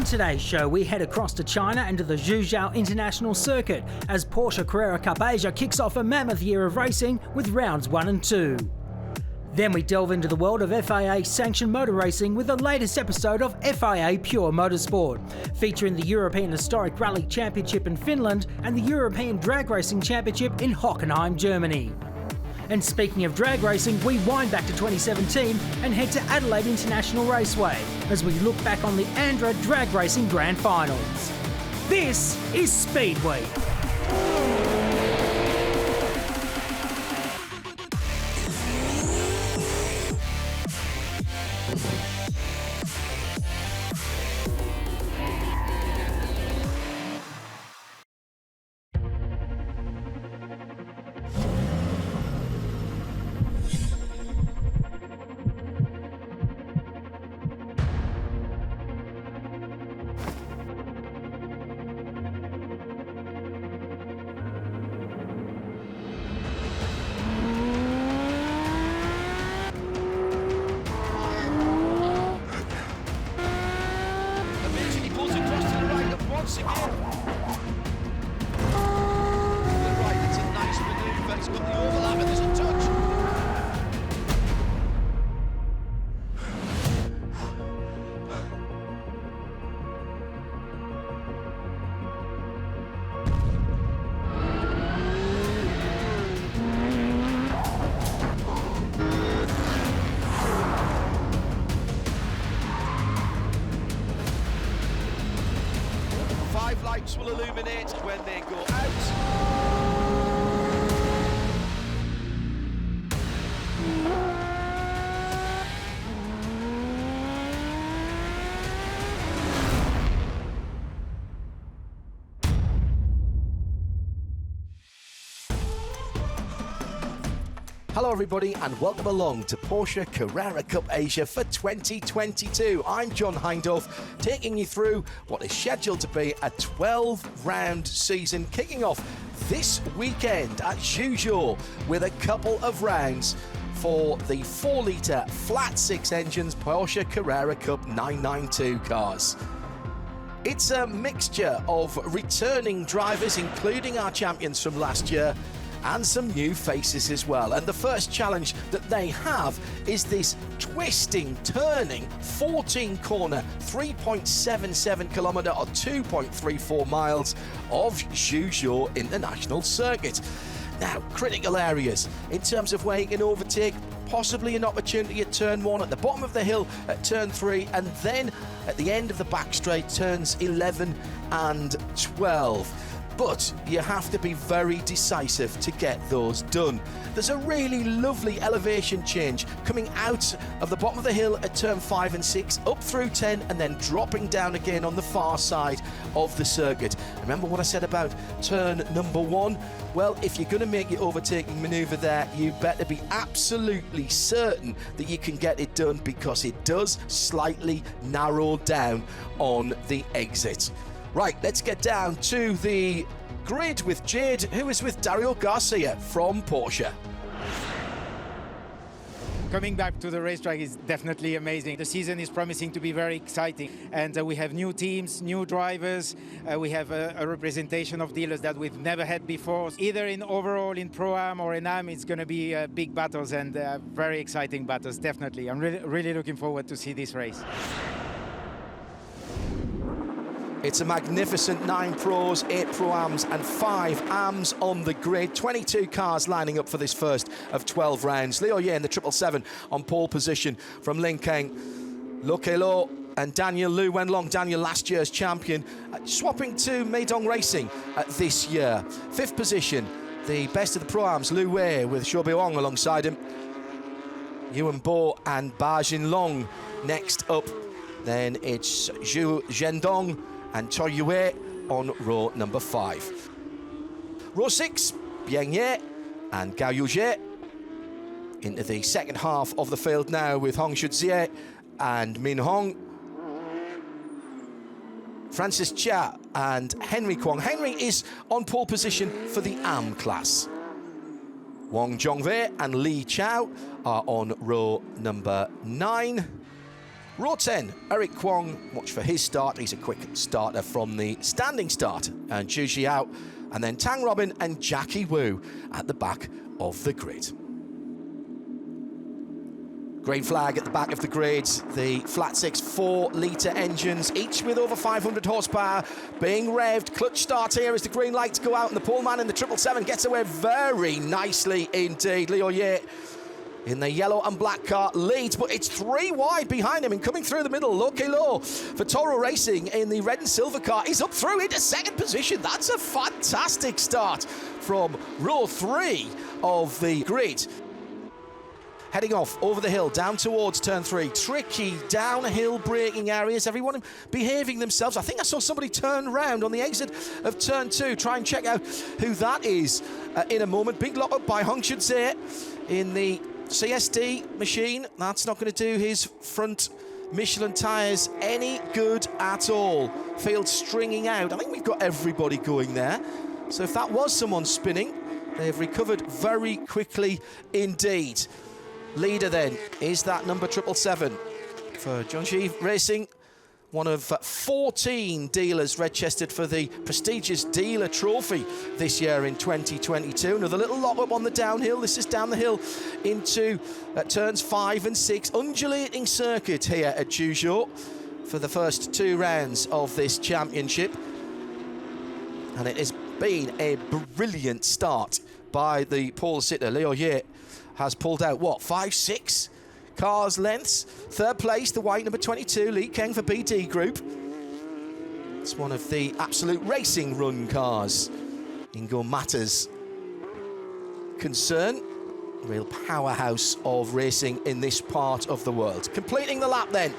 On today's show, we head across to China and to the Zhuzhou International Circuit as Porsche Carrera Cup Asia kicks off a mammoth year of racing with rounds 1 and 2. Then we delve into the world of FIA sanctioned motor racing with the latest episode of FIA Pure Motorsport, featuring the European Historic Rally Championship in Finland and the European Drag Racing Championship in Hockenheim, Germany. And speaking of drag racing, we wind back to 2017 and head to Adelaide International Raceway as we look back on the Andra drag racing grand finals. This is Speedweek. Once again. Right, it's a nice manoeuvre. He's got the overlap and there's a touch. Lights will illuminate when they go out. Hello everybody and welcome along to Porsche Carrera Cup Asia for 2022. I'm John Hindorf, taking you through what is scheduled to be a 12-round season kicking off this weekend at Zhuzhou with a couple of rounds for the 4-litre flat 6 engines Porsche Carrera Cup 992 cars. It's a mixture of returning drivers, including our champions from last year, and some new faces as well. And the first challenge that they have is this twisting, turning, 14-corner, 3.77 kilometre or 2.34 miles of Zhuzhou International Circuit. Now, critical areas in terms of where you can overtake, possibly an opportunity at turn 1, at the bottom of the hill at turn 3, and then at the end of the back straight, turns 11 and 12. But you have to be very decisive to get those done. There's a really lovely elevation change coming out of the bottom of the hill at turn 5 and 6, up through 10, and then dropping down again on the far side of the circuit. Remember what I said about turn number 1? Well, if you're going to make your overtaking manoeuvre there, you better be absolutely certain that you can get it done, because it does slightly narrow down on the exit. Right, let's get down to the grid with Jade, who is with Dario Garcia from Porsche. Coming back to the racetrack is definitely amazing. The season is promising to be very exciting, and we have new teams, new drivers. We have a representation of dealers that we've never had before. Either in overall, in Pro-Am or in Am, it's going to be big battles and very exciting battles, definitely. I'm really looking forward to see this race. It's a magnificent 9 Pros, 8 Pro-Ams and 5 Ams on the grid. 22 cars lining up for this first of 12 rounds. Leo Yen, the 777 on pole position from Linkeng. Lokelo and Daniel Lu Wenlong, Daniel last year's champion, swapping to Meidong Racing this year. 5th position, the best of the Pro-Ams, Lu Wei with Shou Beihong alongside him. Yuan Bo and Ba Jinlong next up. Then it's Zhu Zhendong and Choi Yue on row number 5. Row 6, Bian Ye and Gao Yuzhe. Into the second half of the field now with Hong Shuzie and Min Hong. Francis Chia and Henry Kwong. Henry is on pole position for the Am class. Wang Zhongwei and Li Chao are on row number 9. Row 10, Eric Kwong, watch for his start. He's a quick starter from the standing start. And Zhuzhou out, and then Tang Robin and Jackie Wu at the back of the grid. Green flag at the back of the grid, the flat six 4-litre engines, each with over 500 horsepower, being revved. Clutch start here as the green lights go out, and the poleman in the 777 gets away very nicely indeed. Leo Ye in the yellow and black car leads, but it's 3 wide behind him, and coming through the middle, Lo Kilo for Toro Racing in the red and silver car. He's up through into second position. That's a fantastic start from row 3 of the grid. Heading off over the hill, down towards turn 3. Tricky downhill braking areas. Everyone behaving themselves. I think I saw somebody turn round on the exit of turn 2. Try and check out who that is in a moment. Big lock up by Hong Chun-se in the CSD machine. That's not going to do his front Michelin tyres any good at all. Field stringing out. I think we've got everybody going there. So if that was someone spinning, they've recovered very quickly indeed. Leader then is that number 777 for Zhuzhou Racing, one of 14 dealers red-chested for the prestigious dealer trophy this year in 2022. Another little lock up on the downhill. This is down the hill into turns 5 and 6. Undulating circuit here at Zhuzhou for the first 2 rounds of this championship. And it has been a brilliant start by the pole sitter. Leo Ye has pulled out, what, 5-6 cars lengths. Third place, the white number 22, Li Keng for BD Group. It's one of the absolute racing run cars. Ingo Mata's concern. Real powerhouse of racing in this part of the world. Completing the lap then,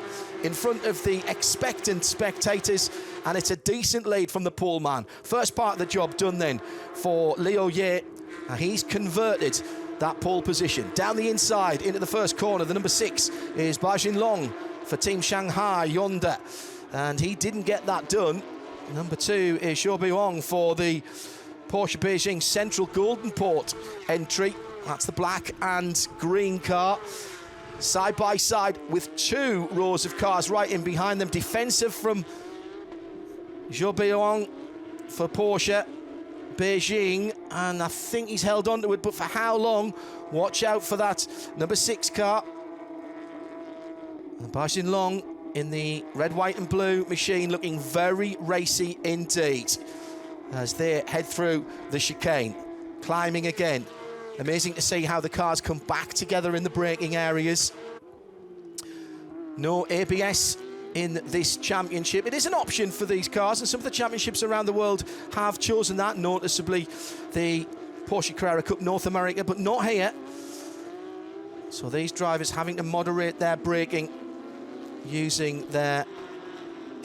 in front of the expectant spectators, and it's a decent lead from the poleman. First part of the job done then for Leo Ye. He's converted that pole position. Down the inside into the first corner, the number 6 is Ba Jinlong for Team Shanghai Yonda, and he didn't get that done. Number 2 is Zhou Biong for the Porsche Beijing Central Golden Port entry. That's the black and green car, side by side with 2 rows of cars right in behind them. Defensive from Zhou Biong for Porsche Beijing, and I think he's held on to it, but for how long? Watch out for that number 6 car. Ba Jinlong in the red, white and blue machine, looking very racy indeed as they head through the chicane. Climbing again. Amazing to see how the cars come back together in the braking areas. No ABS in this championship. It is an option for these cars, and some of the championships around the world have chosen that, noticeably the Porsche Carrera Cup North America, but not here. So these drivers having to moderate their braking using the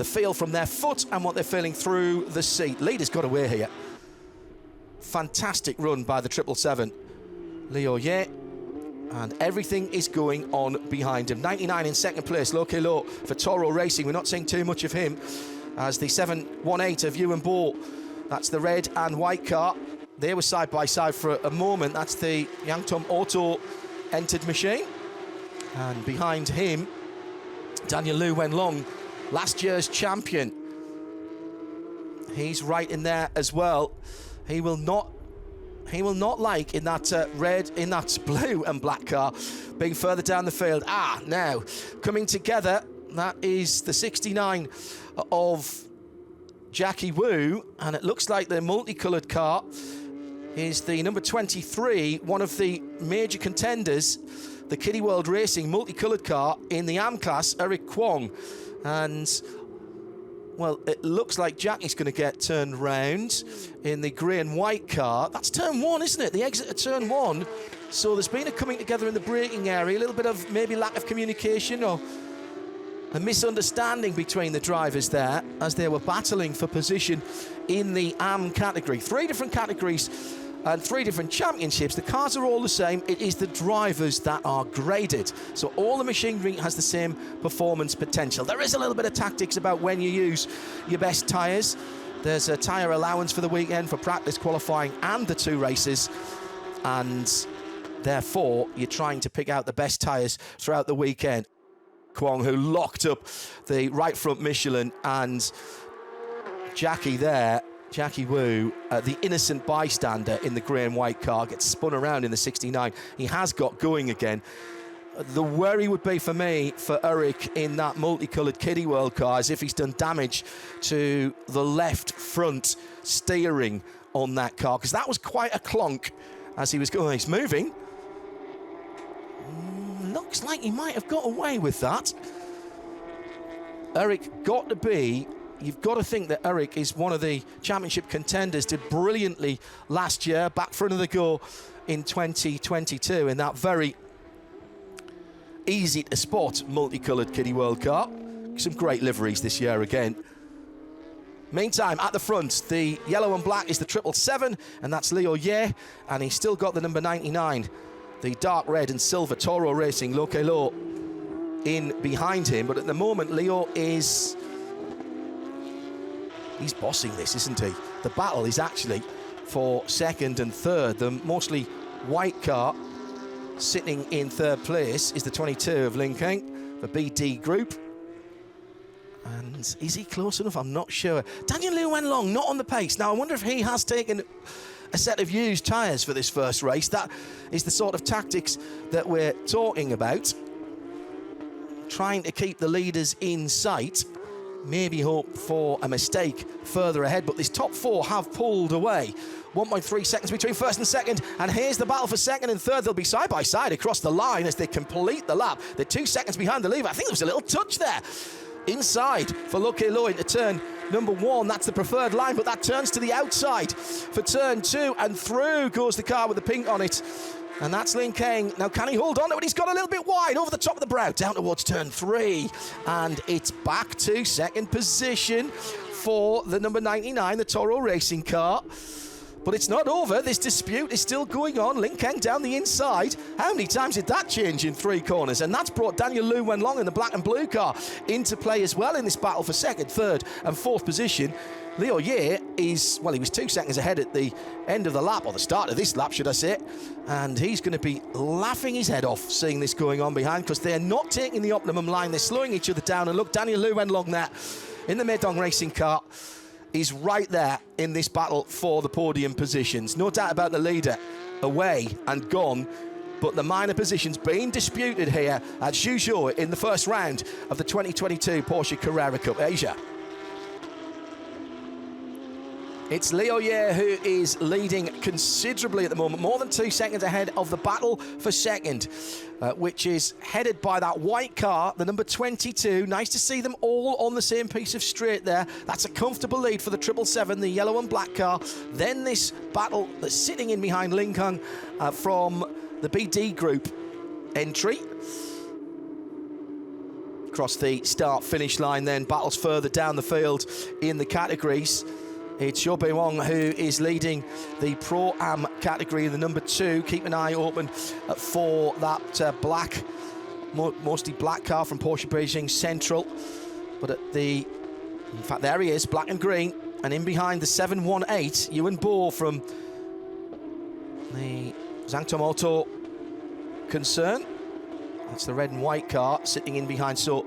feel from their foot and what they're feeling through the seat. Leader's got away here. Fantastic run by the 777 Leo Ye, and everything is going on behind him. 99 in second place, Lo Kilo for Toro Racing. We're not seeing too much of him as the 718 of Ewan Bo. That's the red and white car. They were side by side for a moment. That's the Yangtong Auto entered machine. And behind him, Daniel Liu Wenlong, last year's champion. He's right in there as well. He will not like in that red, in that blue and black car, being further down the field. Now, coming together, that is the 69 of Jackie Wu, and it looks like the multicoloured car is the number 23, one of the major contenders, the Kiddie World Racing multicoloured car in the AM class, Eric Kwong. And well, it looks like Jackie's going to get turned round in the grey and white car. That's turn 1, isn't it? The exit of turn 1. So there's been a coming together in the braking area, a little bit of maybe lack of communication or a misunderstanding between the drivers there as they were battling for position in the AM category. 3 different categories and 3 different championships. The cars are all the same. It is the drivers that are graded. So all the machinery has the same performance potential. There is a little bit of tactics about when you use your best tyres. There's a tyre allowance for the weekend for practice, qualifying and the 2 races. And therefore, you're trying to pick out the best tyres throughout the weekend. Kwong, who locked up the right front Michelin, and Jackie Wu, the innocent bystander in the grey and white car, gets spun around in the 69. He has got going again. The worry would be for me, for Eric, in that multicoloured kiddie world car, as if he's done damage to the left front steering on that car, because that was quite a clonk as he was going. He's moving. Looks like he might have got away with that. Eric, you've got to think that Eric is one of the championship contenders, did brilliantly last year, back for another go in 2022 in that very easy to spot multicoloured kiddie world car. Some great liveries this year again. Meantime, at the front, the yellow and black is the 777, and that's Leo Ye, and he's still got the number 99, the dark red and silver Toro Racing Lokelo in behind him. But at the moment, Leo he's bossing this, isn't he? The battle is actually for second and third. The mostly white car sitting in third place is the 22 of Lin Keng, the BD Group. And is he close enough? I'm not sure. Daniel Liu Wenlong not on the pace. Now, I wonder if he has taken a set of used tyres for this first race. That is the sort of tactics that we're talking about. Trying to keep the leaders in sight. Maybe hope for a mistake further ahead, but this top four have pulled away. 1.3 seconds between first and second, and here's the battle for second and third. They'll be side by side across the line as they complete the lap. They're 2 seconds behind the leader. I think there was a little touch there inside for Lucky Loy into turn number 1. That's the preferred line, but that turns to the outside for turn 2, and through goes the car with the pink on it. And that's Lin Keng. Now, can he hold on to it? He's got a little bit wide over the top of the brow, down towards turn 3. And it's back to second position for the number 99, the Toro Racing car. But it's not over. This dispute is still going on. Lin Keng down the inside. How many times did that change in 3 corners? And that's brought Daniel Liu Wenlong in the black and blue car into play as well in this battle for second, third and fourth position. Leo Ye is, well, he was 2 seconds ahead at the end of the lap, or the start of this lap, should I say. And he's going to be laughing his head off seeing this going on behind, because they're not taking the optimum line. They're slowing each other down. And look, Daniel Liu Wenlong there in the Meidong Racing car is right there in this battle for the podium positions. No doubt about the leader away and gone, but the minor positions being disputed here at Zhuzhou in the first round of the 2022 Porsche Carrera Cup Asia. It's Leo Ye who is leading considerably at the moment, more than 2 seconds ahead of the battle for second, which is headed by that white car, the number 22. Nice to see them all on the same piece of straight there. That's a comfortable lead for the 777, the yellow and black car. Then this battle that's sitting in behind Lin Keng from the BD Group entry. Across the start-finish line then, battles further down the field in the categories. It's Xiao Bei Wong who is leading the Pro-Am category, the number 2. Keep an eye open for that black, mostly black car from Porsche Beijing Central. But at in fact, there he is, black and green. And in behind the 718, Yuan Bo from the Zhangtong Auto concern. That's the red and white car sitting in behind. So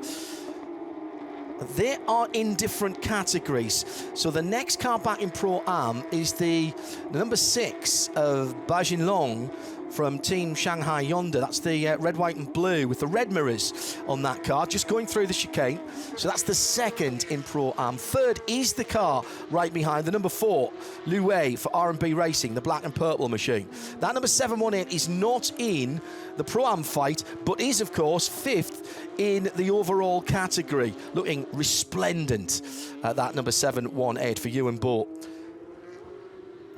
they are in different categories. So the next car back in Pro-Am is the number 6 of Ba Jinlong from Team Shanghai Yonder. That's the red, white and blue with the red mirrors on that car, just going through the chicane. So that's the second in Pro-Am. Third is the car right behind, the number 4, Lu Wei for R&B Racing, the black and purple machine. That number 718 is not in the Pro-Am fight, but is, of course, 5th in the overall category, looking resplendent at that number 718 for Yuan Bo.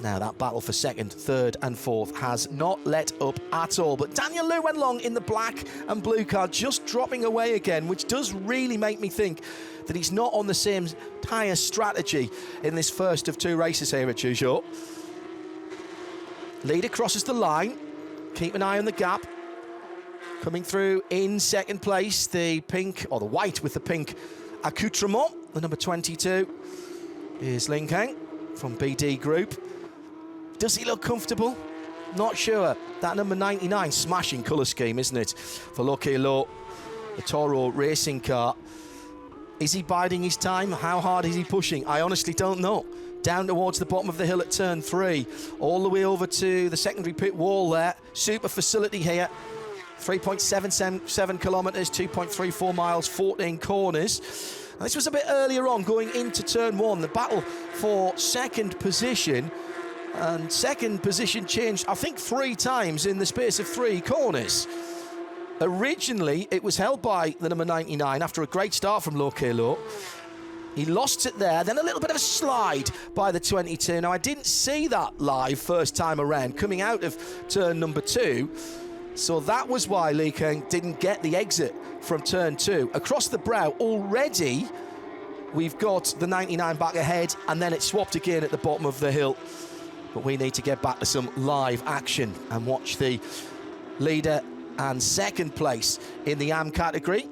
Now, that battle for second, third and fourth has not let up at all. But Daniel Liu Wenlong in the black and blue car just dropping away again, which does really make me think that he's not on the same tyre strategy in this first of 2 races here at Zhuzhou. Leader crosses the line. Keep an eye on the gap. Coming through in second place, the pink, or the white with the pink accoutrement, the number 22 is Lin Keng from BD Group. Does he look comfortable? Not sure. That number 99, smashing colour scheme, isn't it? For Lucky Lo. the Toro racing car. Is he biding his time? How hard is he pushing? I honestly don't know. Down towards the bottom of the hill at turn 3, all the way over to the secondary pit wall there. Super facility here. 3.77 kilometres, 2.34 miles, 14 corners. And this was a bit earlier on going into turn 1, the battle for second position. And second position changed, I think, 3 times in the space of 3 corners. Originally, it was held by the number 99 after a great start from Lokelo. He lost it there, then a little bit of a slide by the 22. Now, I didn't see that live first time around, coming out of turn number 2. So that was why Li Keng didn't get the exit from turn 2. Across the brow, already, we've got the 99 back ahead, and then it swapped again at the bottom of the hill. But we need to get back to some live action and watch the leader and second place in the AM category.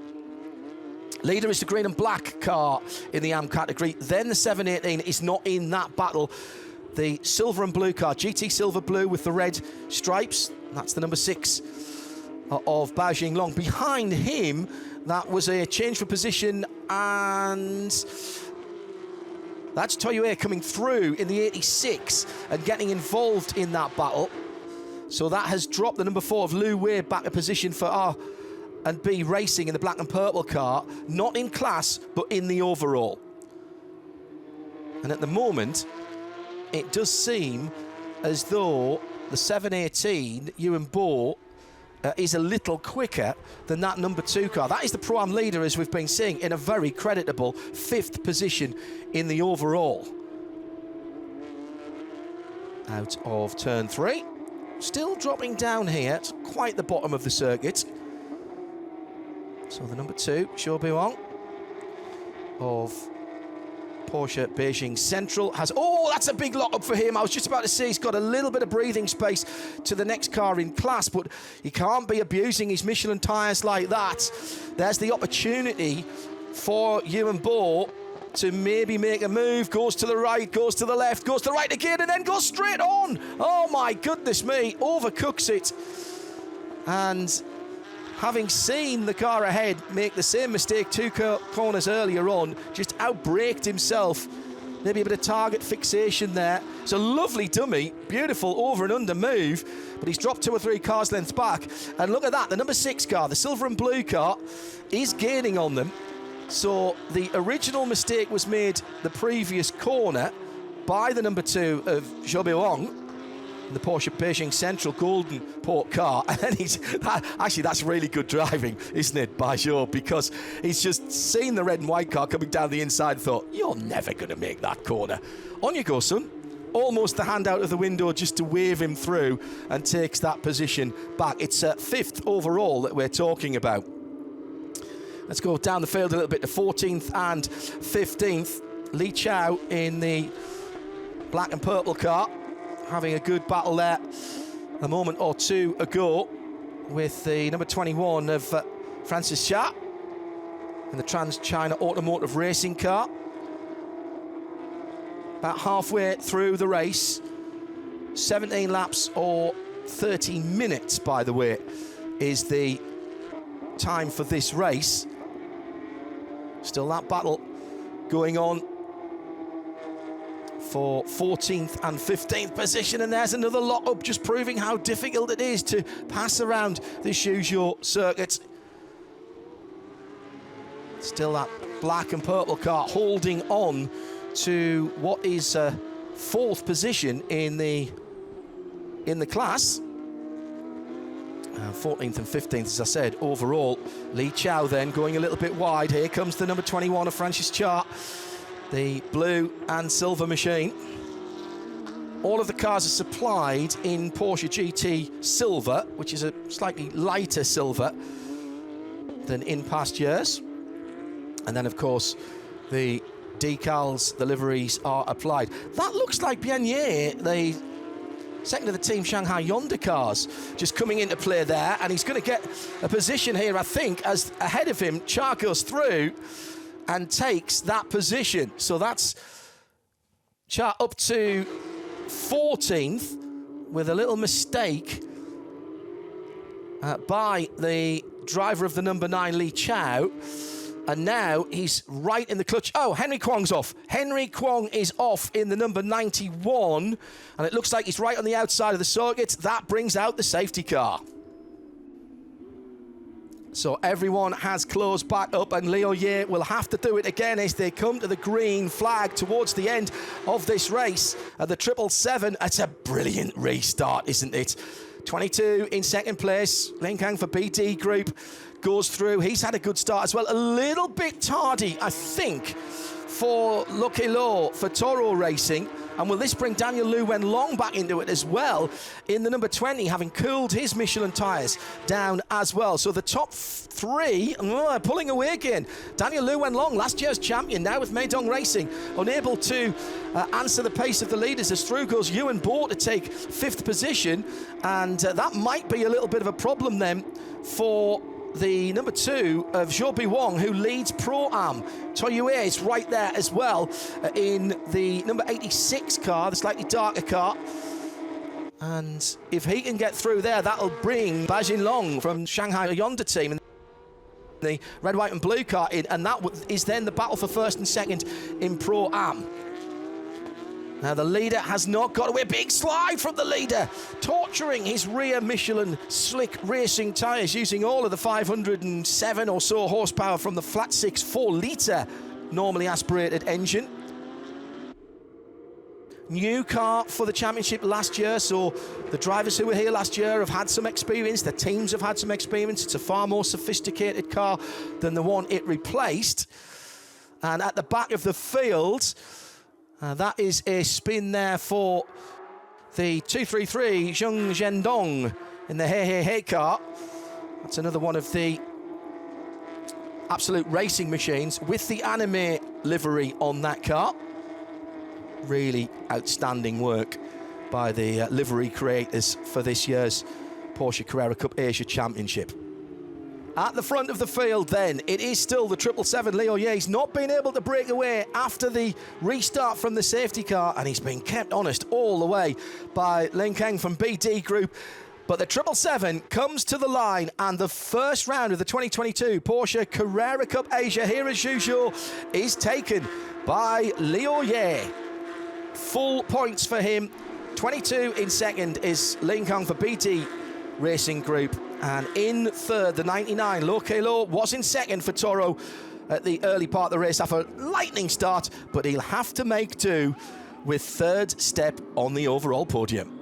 Leader is the green and black car in the AM category. Then the 718 is not in that battle. The silver and blue car, GT Silver Blue with the red stripes. That's the number 6 of Bao Jinglong. Behind him, that was a change for position, and that's Toyue coming through in the 86 and getting involved in that battle. So that has dropped the number 4 of Lu Wei back a position for R&B Racing in the black and purple car. Not in class, but in the overall. And at the moment, it does seem as though the 718, Ewan Bo, is a little quicker than that number 2 car. That is the Pro-Am leader, as we've been seeing, in a very creditable 5th position in the overall. Out of turn 3. Still dropping down here to quite the bottom of the circuit. So the number 2, Zhou Biwang of Porsche Beijing Central has... Oh, that's a big lock up for him. I was just about to say he's got a little bit of breathing space to the next car in class, but he can't be abusing his Michelin tyres like that. There's the opportunity for Ewan Bo to maybe make a move. Goes to the right, goes to the left, goes to the right again, and then goes straight on. Oh my goodness me, overcooks it. And having seen the car ahead make the same mistake 2 corners earlier on, just outbraked himself. Maybe a bit of target fixation there. It's a lovely dummy, beautiful over and under move, but he's dropped 2 or 3 cars lengths back. And look at that, the number 6 car, the silver and blue car, is gaining on them. So the original mistake was made the previous corner by the number 2 of Zhou Biwang, the Porsche Beijing Central Golden Port car. And then actually, that's really good driving, isn't it, by Zhou? Because he's just seen the red and white car coming down the inside and thought, you're never going to make that corner. On you go, son. Almost the hand out of the window just to wave him through, and takes that position back. It's 5th overall that we're talking about. Let's go down the field a little bit to 14th and 15th. Li Chao in the black and purple car, having a good battle there a moment or 2 ago with the number 21 of Francis Xia in the Trans-China Automotive Racing car. About halfway through the race, 17 laps or 30 minutes, by the way, is the time for this race. Still that battle going on for 14th and 15th position, and there's another lock up, just proving how difficult it is to pass around the Zhuzhou circuit. Still that black and purple car holding on to what is 4th position in the class. 14th and 15th, as I said, overall. Li Chao then going a little bit wide. Here comes the number 21 of Francis Xia, the blue and silver machine. All of the cars are supplied in Porsche GT Silver, which is a slightly lighter silver than in past years. And then, of course, the decals, the liveries are applied. That looks like Bianye, the second of the Team Shanghai Yonder cars, just coming into play there, and he's going to get a position here, I think, as ahead of him, Cha goes through and takes that position. So that's Cha up to 14th with a little mistake by the driver of the number 9, Li Chao. And now he's right in the clutch. Oh, Henry Kwong's off. Henry Kwong is off in the number 91. And it looks like he's right on the outside of the circuit. That brings out the safety car. So everyone has closed back up, and Leo Ye will have to do it again as they come to the green flag towards the end of this race at the 777. It's a brilliant restart, isn't it? 22 in second place. Lin Kang for BT Group goes through. He's had a good start as well. A little bit tardy, I think, for Lucky Lo for Toro Racing. And will this bring Daniel Lu Wen Long back into it as well in the number 20, having cooled his Michelin tyres down as well. So the top 3 pulling away again. Daniel Lu Wen Long, last year's champion, now with Meidong Racing, unable to answer the pace of the leaders as through goes Ewan Bohr to take 5th position. And that might be a little bit of a problem then for the number 2 of Zhou Wong, who leads Pro-Am. Toyue is right there as well in the number 86 car, the slightly darker car. And if he can get through there, that'll bring Bajin Long from Shanghai Hyundai team in the red, white and blue car in, and that is then the battle for 1st and 2nd in Pro-Am. Now the leader has not got away. Big slide from the leader, torturing his rear Michelin slick racing tyres, using all of the 507 or so horsepower from the flat 6 4-litre normally aspirated engine. New car for the championship last year, so the drivers who were here last year have had some experience, the teams have had some experience. It's a far more sophisticated car than the one it replaced. And at the back of the field, that is a spin there for the 233 Zheng Zhendong in the He car. That's another one of the absolute racing machines with the anime livery on that car. Really outstanding work by the livery creators for this year's Porsche Carrera Cup Asia Championship. At the front of the field then, it is still the 777 Leo Ye's not been able to break away after the restart from the safety car, and he's been kept honest all the way by Lin Kang from BT Group. But the 777 comes to the line, and the first round of the 2022 Porsche Carrera Cup Asia here at Zhuzhou is taken by Leo Ye. Full points for him. 22 in second is Lin Kang for BT Racing Group. And in third, the 99, Lo Kelo was in second for Toro at the early part of the race after a lightning start, but he'll have to make do with third step on the overall podium.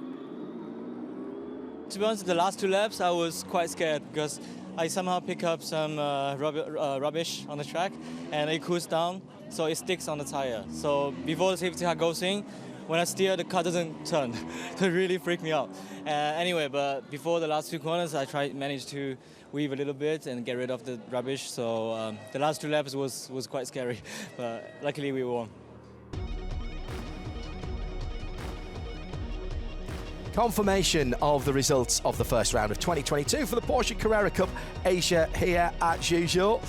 To be honest, the last 2 laps, I was quite scared because I somehow pick up some rubbish on the track and it cools down, so it sticks on the tire. So before the safety car goes in, when I steer, the car doesn't turn. So it really freaked me out. Anyway, but before the last 2 corners, I managed to weave a little bit and get rid of the rubbish. So the last 2 laps was quite scary, but luckily we won. Confirmation of the results of the first round of 2022 for the Porsche Carrera Cup Asia here at Zhuzhou.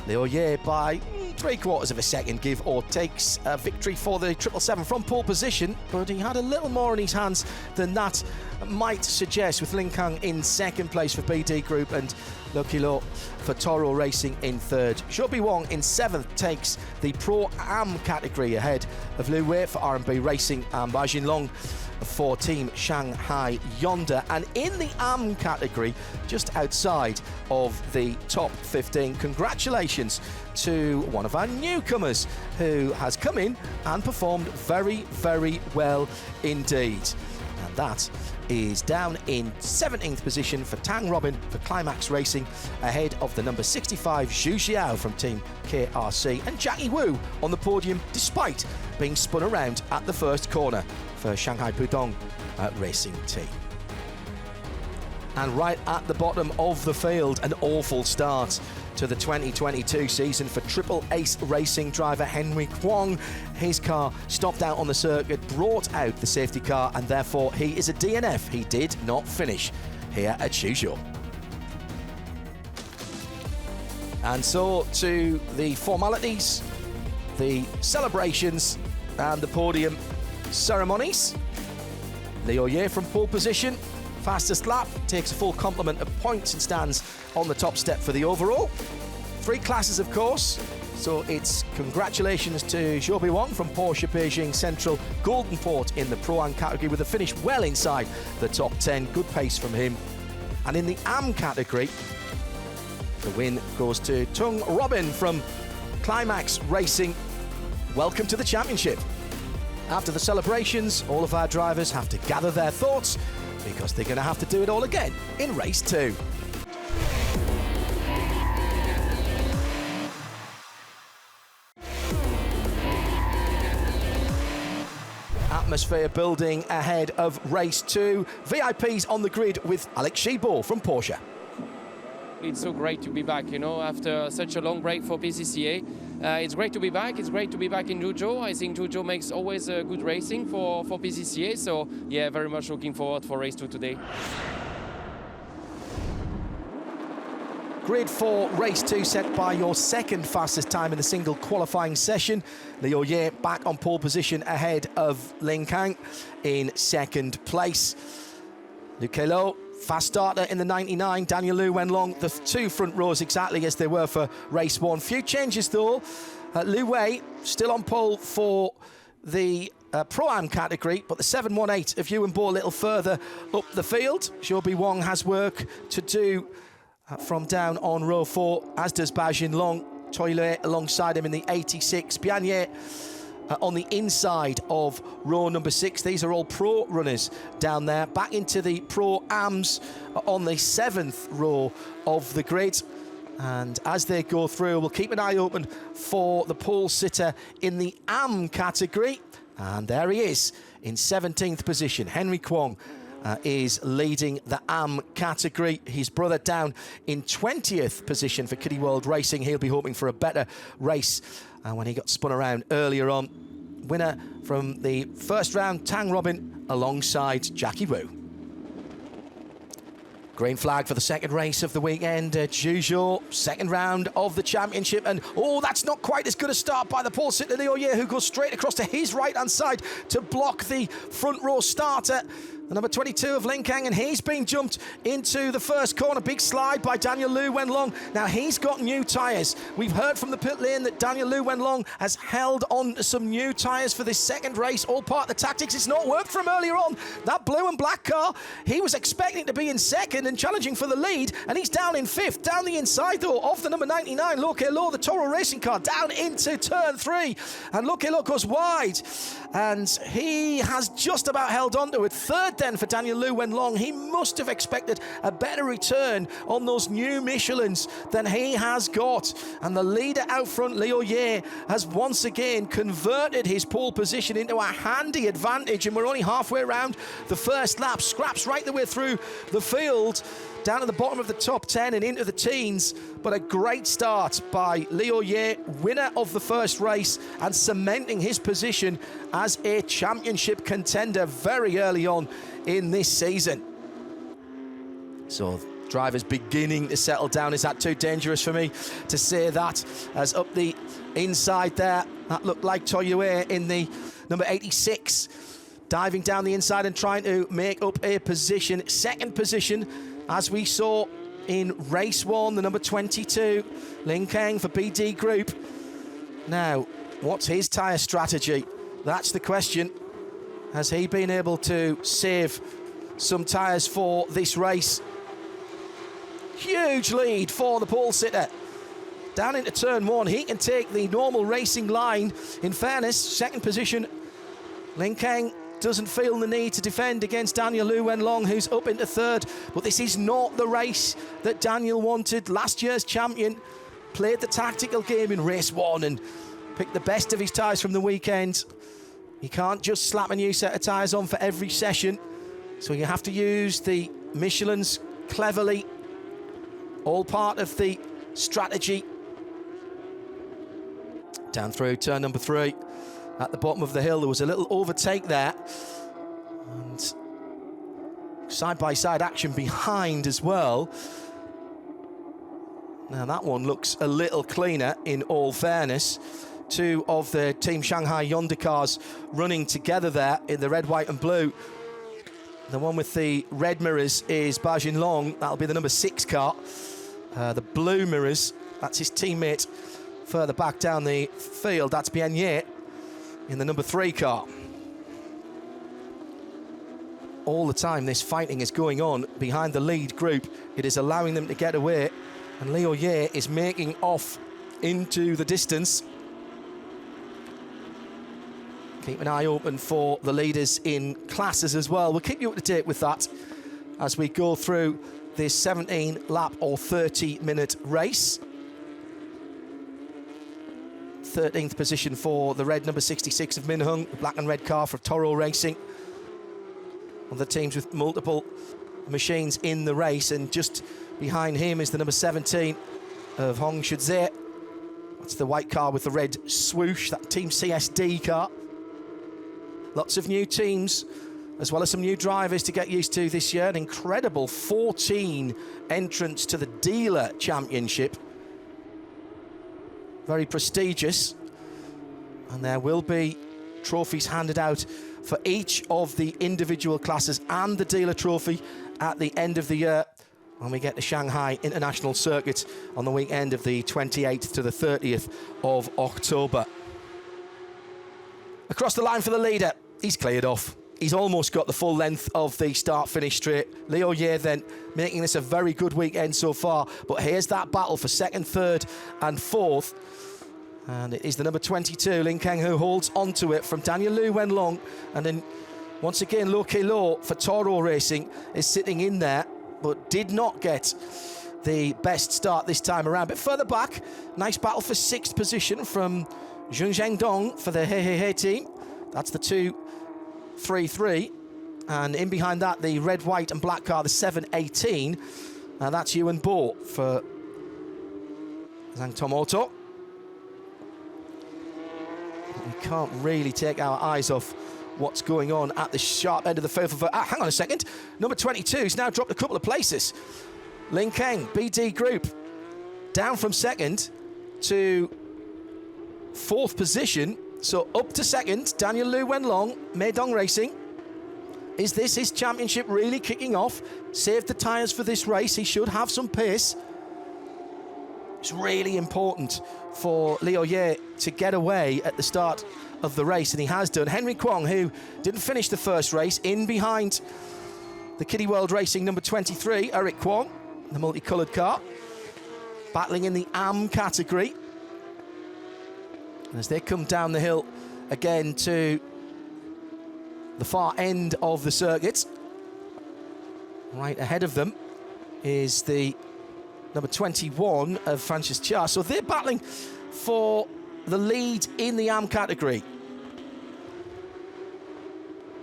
Leo Ye by 3/4 of a second, give or takes, a victory for the 777 from pole position, but he had a little more in his hands than that might suggest, with Lin Kang in second place for BT Group and Lucky Lo for Toro Racing in third. Zhou Wong in 7th takes the Pro-Am category ahead of Lu Wei for R&B Racing and Bajin Long for Team Shanghai Hyundai. And in the AM category, just outside of the top 15, congratulations to one of our newcomers who has come in and performed very, very well indeed. And that is down in 17th position for Tang Robin for Climax Racing, ahead of the number 65 Zhu Xiao from Team KRC, and Jackie Wu on the podium despite being spun around at the first corner for Shanghai Pudong Racing Team. And right at the bottom of the field, an awful start to the 2022 season for Triple Ace Racing driver Henry Kwong. His car stopped out on the circuit, brought out the safety car, and therefore he is a DNF. He did not finish here at Zhuzhou. And so to the formalities, the celebrations and the podium ceremonies. Leo Ye from pole position fastest lap, takes a full complement of points and stands on the top step for the overall. 3 classes, of course, so it's congratulations to Zhuzhou Wang from Porsche Beijing Central Golden Port in the Pro-Am category with a finish well inside the top 10. Good pace from him. And in the Am category, the win goes to Tung Robin from Climax Racing. Welcome to the championship. After the celebrations, all of our drivers have to gather their thoughts because they're going to have to do it all again in race 2. Atmosphere building ahead of race 2. VIPs on the grid with Alex Sheeball from Porsche. It's so great to be back, you know, after such a long break for PCCA. It's great to be back. It's great to be back in Zhuzhou. I think Zhuzhou makes always good racing for PCCA. So, yeah, very much looking forward for race 2 today. Grid for race 2 set by your second fastest time in the single qualifying session. Liu Ye back on pole position ahead of Lin Kang in second place. Luke Lo, fast starter in the 99. Daniel Liu Wenlong, the 2 front rows exactly as they were for race 1. Few changes though. Liu Wei still on pole for the Pro-Am category, but the 718 of Ewan Bo a little further up the field. Zhou Wang has work to do from down on row 4, as does Bajin Long. Toile alongside him in the 86. Bianye on the inside of row number 6. These are all pro runners down there. Back into the Pro-Ams on the 7th row of the grid. And as they go through, we'll keep an eye open for the pole sitter in the Am category. And there he is in 17th position. Henry Kwong is leading the Am category. His brother down in 20th position for Kiddie World Racing. He'll be hoping for a better race when he got spun around earlier on. Winner from the first round, Tang Robin, alongside Jackie Wu. Green flag for the second race of the weekend. Zhuzhou, second round of the championship. And, oh, that's not quite as good a start by the pole sitter, Liu Ye, who goes straight across to his right-hand side to block the front row starter. The number 22 of Lin Kang, and he's been jumped into the first corner. Big slide by Daniel Liu Wenlong. Now, he's got new tyres. We've heard from the pit lane that Daniel Liu Wenlong has held on to some new tyres for this second race, all part of the tactics. It's not worked for him earlier on. That blue and black car, he was expecting to be in second and challenging for the lead, and he's down in 5th. Down the inside, though, of the number 99, Loke Lo, the Toro Racing car, down into turn 3. And Loke Lo goes wide, and he has just about held on to it. Third then for Daniel Liu Wenlong. He must have expected a better return on those new Michelins than he has got. And the leader out front, Liu Ye, has once again converted his pole position into a handy advantage, and we're only halfway around the first lap. Scraps right the way through the field, down to the bottom of the top 10 and into the teens. But a great start by Liu Ye, winner of the first race and cementing his position as a championship contender very early on in this season. So drivers beginning to settle down. Is that too dangerous for me to say that? As up the inside there, that looked like Toyue in the number 86, diving down the inside and trying to make up a position. Second position, as we saw in race 1, the number 22, Lin Kang for BD Group. Now, what's his tyre strategy? That's the question. Has he been able to save some tyres for this race? Huge lead for the pole sitter. Down into turn 1, he can take the normal racing line. In fairness, second position, Lin Kang doesn't feel the need to defend against Daniel Liu Wenlong, who's up into third. But this is not the race that Daniel wanted. Last year's champion played the tactical game in race 1 and picked the best of his tyres from the weekend. You can't just slap a new set of tyres on for every session, so you have to use the Michelins cleverly. All part of the strategy. Down through turn number 3. At the bottom of the hill, there was a little overtake there. And side-by-side action behind as well. Now that one looks a little cleaner, in all fairness. 2 of the Team Shanghai Yonder cars running together there in the red, white and blue. The one with the red mirrors is Bajin Long. That'll be the number 6 car. The blue mirrors, that's his teammate further back down the field. That's Bien Ye in the number 3 car. All the time this fighting is going on behind the lead group. It is allowing them to get away. And Liu Ye is making off into the distance. Keep an eye open for the leaders in classes as well. We'll keep you up to date with that as we go through this 17-lap or 30-minute race. 13th position for the red number 66 of Min Hung, the black and red car for Toro Racing. One of the teams with multiple machines in the race, and just behind him is the number 17 of Hong Shuzhe. That's the white car with the red swoosh, that Team CSD car. Lots of new teams, as well as some new drivers to get used to this year. An incredible 14 entrants to the Dealer Championship. Very prestigious. And there will be trophies handed out for each of the individual classes and the Dealer Trophy at the end of the year when we get to Shanghai International Circuit on the weekend of the 28th to the 30th of October. Across the line for the leader, he's cleared off. He's almost got the full length of the start-finish straight. Liu Ye then making this a very good weekend so far. But here's that battle for 2nd, 3rd and 4th. And it is the number 22, Lin Keng, who holds onto it from Daniel Lu Wenlong. And then once again, Lo Ke Lo for Toro Racing is sitting in there, but did not get the best start this time around. But further back, nice battle for 6th position from Zheng Zhengdong for the He He He team. That's the 2-3-3. And in behind that, the red, white and black car, the 7-18. That's Yuan Bo for Zhang Tom Auto. We can't really take our eyes off what's going on at the sharp end of the field. Hang on a second. Number 22 has now dropped a couple of places. Lin Keng, BD Group, down from 2nd to 4th position. So up to 2nd, Daniel Lu Wenlong, Meidong Racing. Is this his championship really kicking off? Saved the tyres for this race. He should have some pace. It's really important for Liu Ye to get away at the start of the race, and he has done. Henry Kwong, who didn't finish the first race, in behind the Kiddie World Racing number 23, Eric Kwong, the multicoloured car, battling in the AM category. As they come down the hill again to the far end of the circuit, right ahead of them is the number 21 of Francis Chia. So they're battling for the lead in the AM category.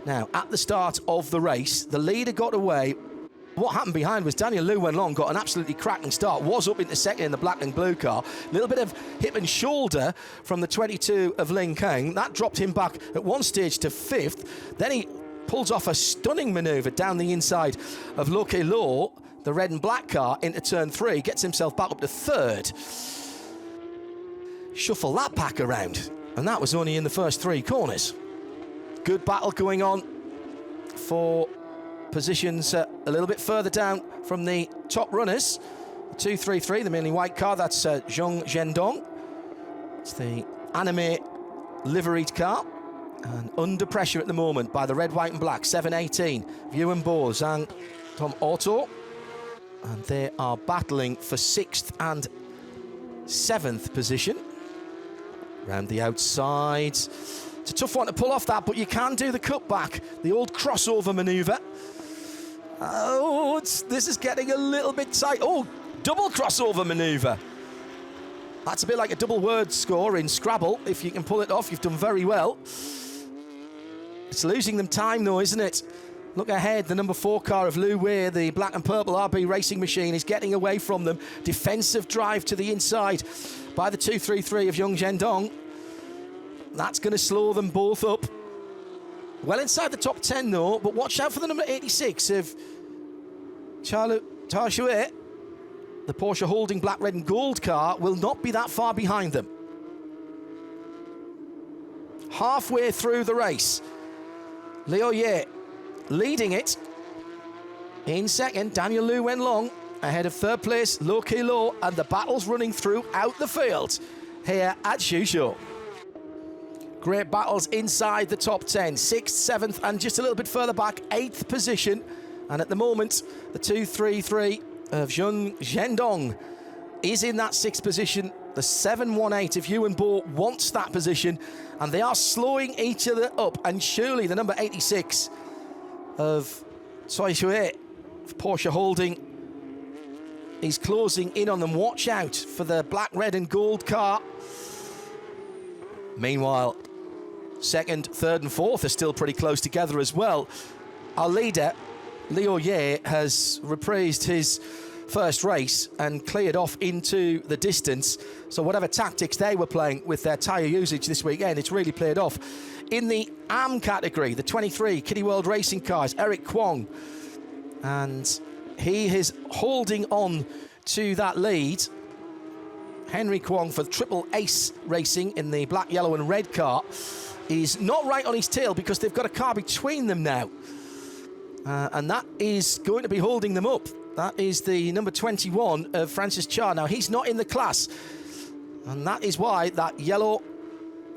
Now, at the start of the race, the leader got away. What happened behind was Daniel Lu Wenlong got an absolutely cracking start, was up into 2nd in the black and blue car. A little bit of hip and shoulder from the 22 of Lin Keng. That dropped him back at one stage to 5th. Then he pulls off a stunning manoeuvre down the inside of Lo Ke Lo, the red and black car, into turn 3, gets himself back up to 3rd. Shuffle that pack around, and that was only in the first 3 corners. Good battle going on for positions a little bit further down from the top runners. 2-3-3, the mainly white car, that's Zheng Zhendong. It's the anime liveried car, and under pressure at the moment by the red, white and black 7-18, Yuan Bo, Zhang Tom Auto, and they are battling for 6th and 7th position. Round the outside, it's a tough one to pull off that, but you can do the cutback, the old crossover manoeuvre. Oh, this is getting a little bit tight. Oh, double crossover manoeuvre. That's a bit like a double word score in Scrabble. If you can pull it off, you've done very well. It's losing them time though, isn't it? Look ahead, the number 4 car of Lu Wei, the black and purple RB racing machine, is getting away from them. Defensive drive to the inside by the 2-3-3 of Zheng Zhendong. That's going to slow them both up. Well inside the top 10 though, but watch out for the number 86 of Ta Shui. The Porsche holding black, red and gold car will not be that far behind them. Halfway through the race, Liu Ye leading it In second, Daniel Liu Wenlong ahead of third place, Lo Kilo, and the battle's running throughout the field here at Zhuzhou. Great battles inside the top 10, 6th, 7th, and just a little bit further back, 8th position. And at the moment, the 233 of Zhendong is in that 6th position. The 718 of Yuan Bo wants that position, and they are slowing each other up. And surely the number 86 of Cui Shui of Porsche Holding is closing in on them. Watch out for the black, red and gold car. Meanwhile, 2nd, 3rd and 4th are still pretty close together as well. Our leader, Liu Ye, has reprised his first race and cleared off into the distance. So whatever tactics they were playing with their tyre usage this weekend, it's really played off. In the AM category, the 23 Kitty World Racing cars, Eric Kwong, and he is holding on to that lead. Henry Kwong for Triple Ace Racing in the black, yellow and red car is not right on his tail because they've got a car between them now. And that is going to be holding them up. That is the number 21 of Francis Cha. Now, he's not in the class. And that is why that yellow,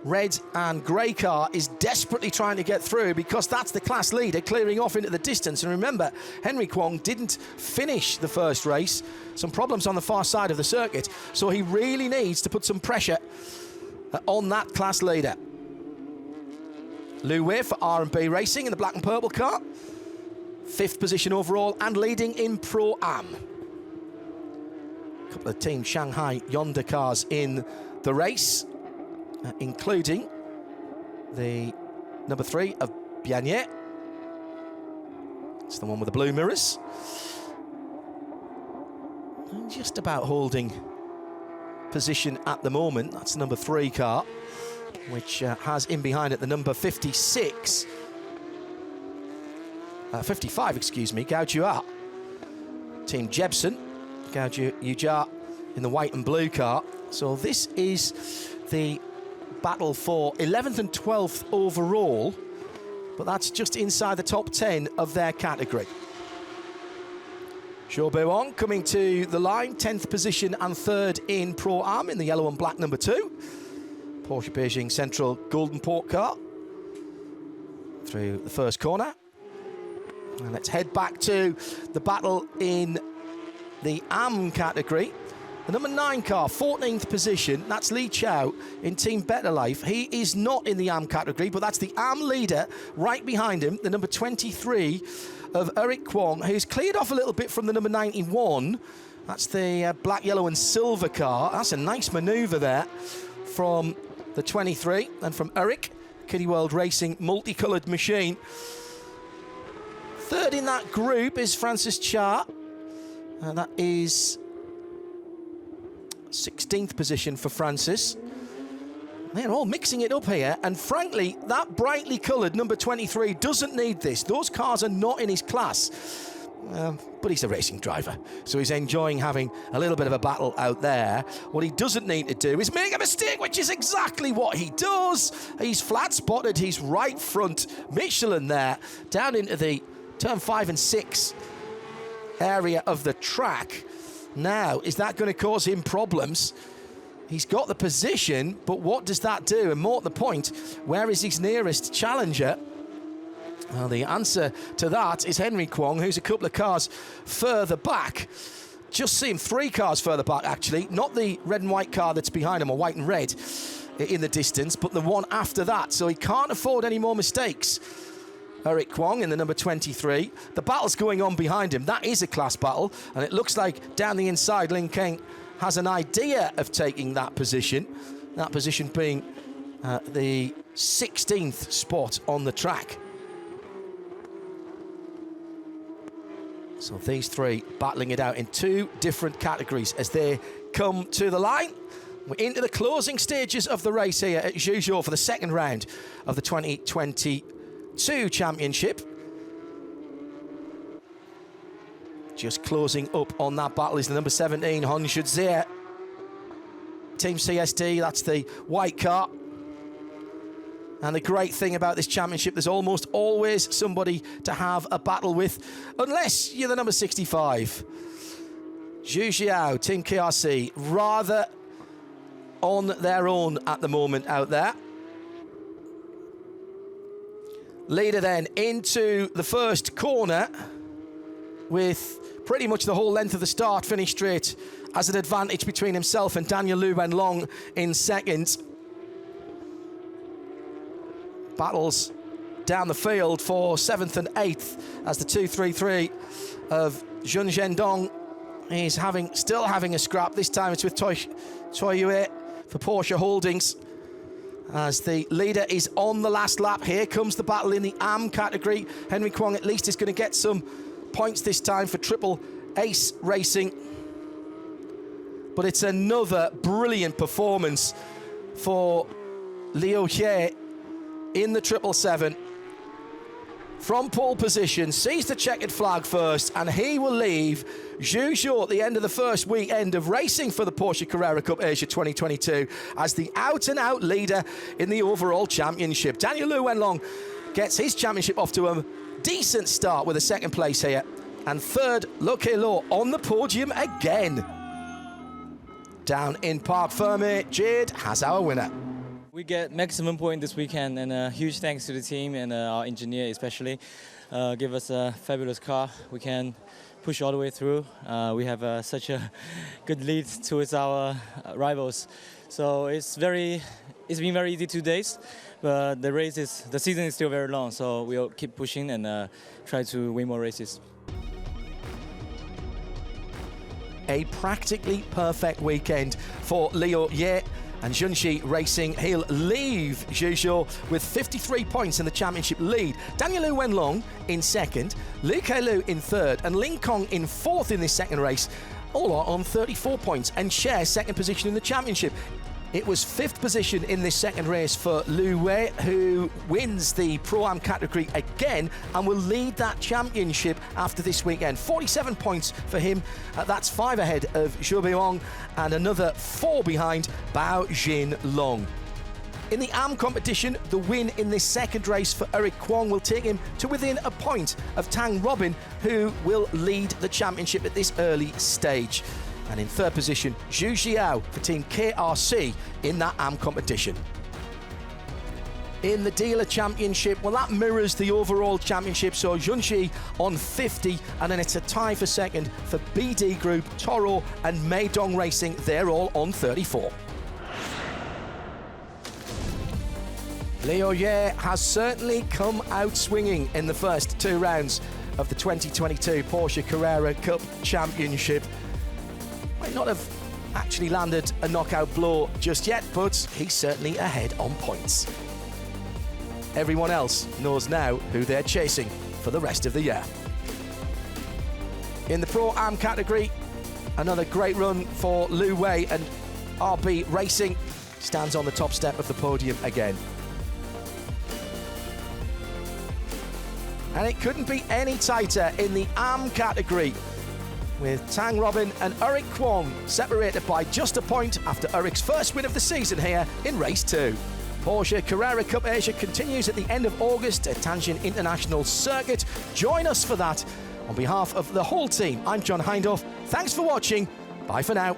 red and grey car is desperately trying to get through, because that's the class leader clearing off into the distance. And remember, Henry Kwong didn't finish the first race. Some problems on the far side of the circuit. So he really needs to put some pressure on that class leader. Liu Wei for R&B Racing in the black and purple car. 5th position overall and leading in Pro-Am. A couple of Team Shanghai Yonder cars in the race, including the number 3 of Bianye. It's the one with the blue mirrors. And just about holding position at the moment. That's the number 3 car, which has in behind it the number 56. 55, excuse me, Gao Jua. Team Jebsen, Gao Yujia in the white and blue car. So this is the battle for 11th and 12th overall, but that's just inside the top 10 of their category. Zhou Beiyong coming to the line, 10th position and 3rd in Pro-Am in the yellow and black number 2. Porsche Beijing Central Golden Port car through the first corner. And let's head back to the battle in the AM category. The number 9 car, 14th position, that's Li Chao in Team Better Life. He is not in the AM category, but that's the AM leader right behind him, the number 23 of Eric Kwong, who's cleared off a little bit from the number 91. That's the black, yellow and silver car. That's a nice manoeuvre there from the 23 and from Eric, Kitty World Racing multicoloured machine. 3rd in that group is Francis Cha, and that is 16th position for Francis. They're all mixing it up here, and frankly, that brightly coloured number 23 doesn't need this. Those cars are not in his class, but he's a racing driver, so he's enjoying having a little bit of a battle out there. What he doesn't need to do is make a mistake, which is exactly what he does. He's flat spotted his right front Michelin there, down into the turn 5 and 6 area of the track. Now, is that going to cause him problems? He's got the position, but what does that do? And more to the point, where is his nearest challenger? Well, the answer to that is Henry Kwong, who's a couple of cars further back. Just see him 3 cars further back, actually. Not the red and white car that's behind him, or white and red in the distance, but the one after that. So he can't afford any more mistakes. Eric Kwong in the number 23. The battle's going on behind him. That is a class battle, and it looks like down the inside, Lin Keng has an idea of taking that position being the 16th spot on the track. So these 3 battling it out in 2 different categories as they come to the line. We're into the closing stages of the race here at Zhuzhou for the 2nd round of the 2022 championship. Just closing up on that battle is the number 17 Hon Shuzhe. Team CST, that's the white car. And the great thing about this championship, there's almost always somebody to have a battle with, unless you're the number 65. Zhuzhou, Team KRC, rather on their own at the moment out there. Leader then into the first corner with pretty much the whole length of the start finish straight as an advantage between himself and Daniel Lu Wenlong in second. Battles down the field for 7th and 8th as the 2-3-3 of Jun Zhendong is still having a scrap. This time it's with Choi Yue for Porsche Holdings. As the leader is on the last lap, here comes the battle in the AM category. Henry Kwong at least is going to get some points this time for Triple Ace Racing. But it's another brilliant performance for Liu He in the 777. From pole position, sees the checkered flag first, and he will leave Zhuzhou at the end of the first weekend of racing for the Porsche Carrera Cup Asia 2022 as the out-and-out leader in the overall championship. Daniel Lu Wenlong gets his championship off to a decent start with a second place here, and third, Lo Kelo on the podium again. Down in Parc Fermé, Jade has our winner. We get maximum point this weekend, and a huge thanks to the team and our engineer especially. Give us a fabulous car. We can push all the way through. We have such a good lead towards our rivals. So it's been very easy 2 days, but the season is still very long. So we'll keep pushing and try to win more races. A practically perfect weekend for Liu Ye and Junshi Racing. He'll leave Zhuzhou with 53 points in the championship lead. Daniel Lu Wenlong in second, Liu Kelu in third, and Ling Kong in fourth in this second race. All are on 34 points and share second position in the championship. It was fifth position in this second race for Liu Wei, who wins the Pro-Am category again and will lead that championship after this weekend. 47 points for him. That's 5 ahead of Zhou Beiyong and another 4 behind Bao Jin Long. In the AM competition, the win in this second race for Eric Kwong will take him to within a point of Tang Robin, who will lead the championship at this early stage. And in third position, Zhu Xiao for Team KRC in that AM competition. In the dealer championship, well, that mirrors the overall championship, so Junshi on 50, and then it's a tie for second for BD Group, Toro and Meidong Racing. They're all on 34. Liu Ye has certainly come out swinging in the first 2 rounds of the 2022 Porsche Carrera Cup Championship. Might not have actually landed a knockout blow just yet, but he's certainly ahead on points. Everyone else knows now who they're chasing for the rest of the year. In the Pro-Am category, another great run for Liu Wei, and RB Racing stands on the top step of the podium again. And it couldn't be any tighter in the AM category, with Tang Robin and Eric Kwong separated by just a point after Eric's first win of the season here in race 2. Porsche Carrera Cup Asia continues at the end of August at Zhuzhou International Circuit. Join us for that. On behalf of the whole team, I'm John Hindorf. Thanks for watching. Bye for now.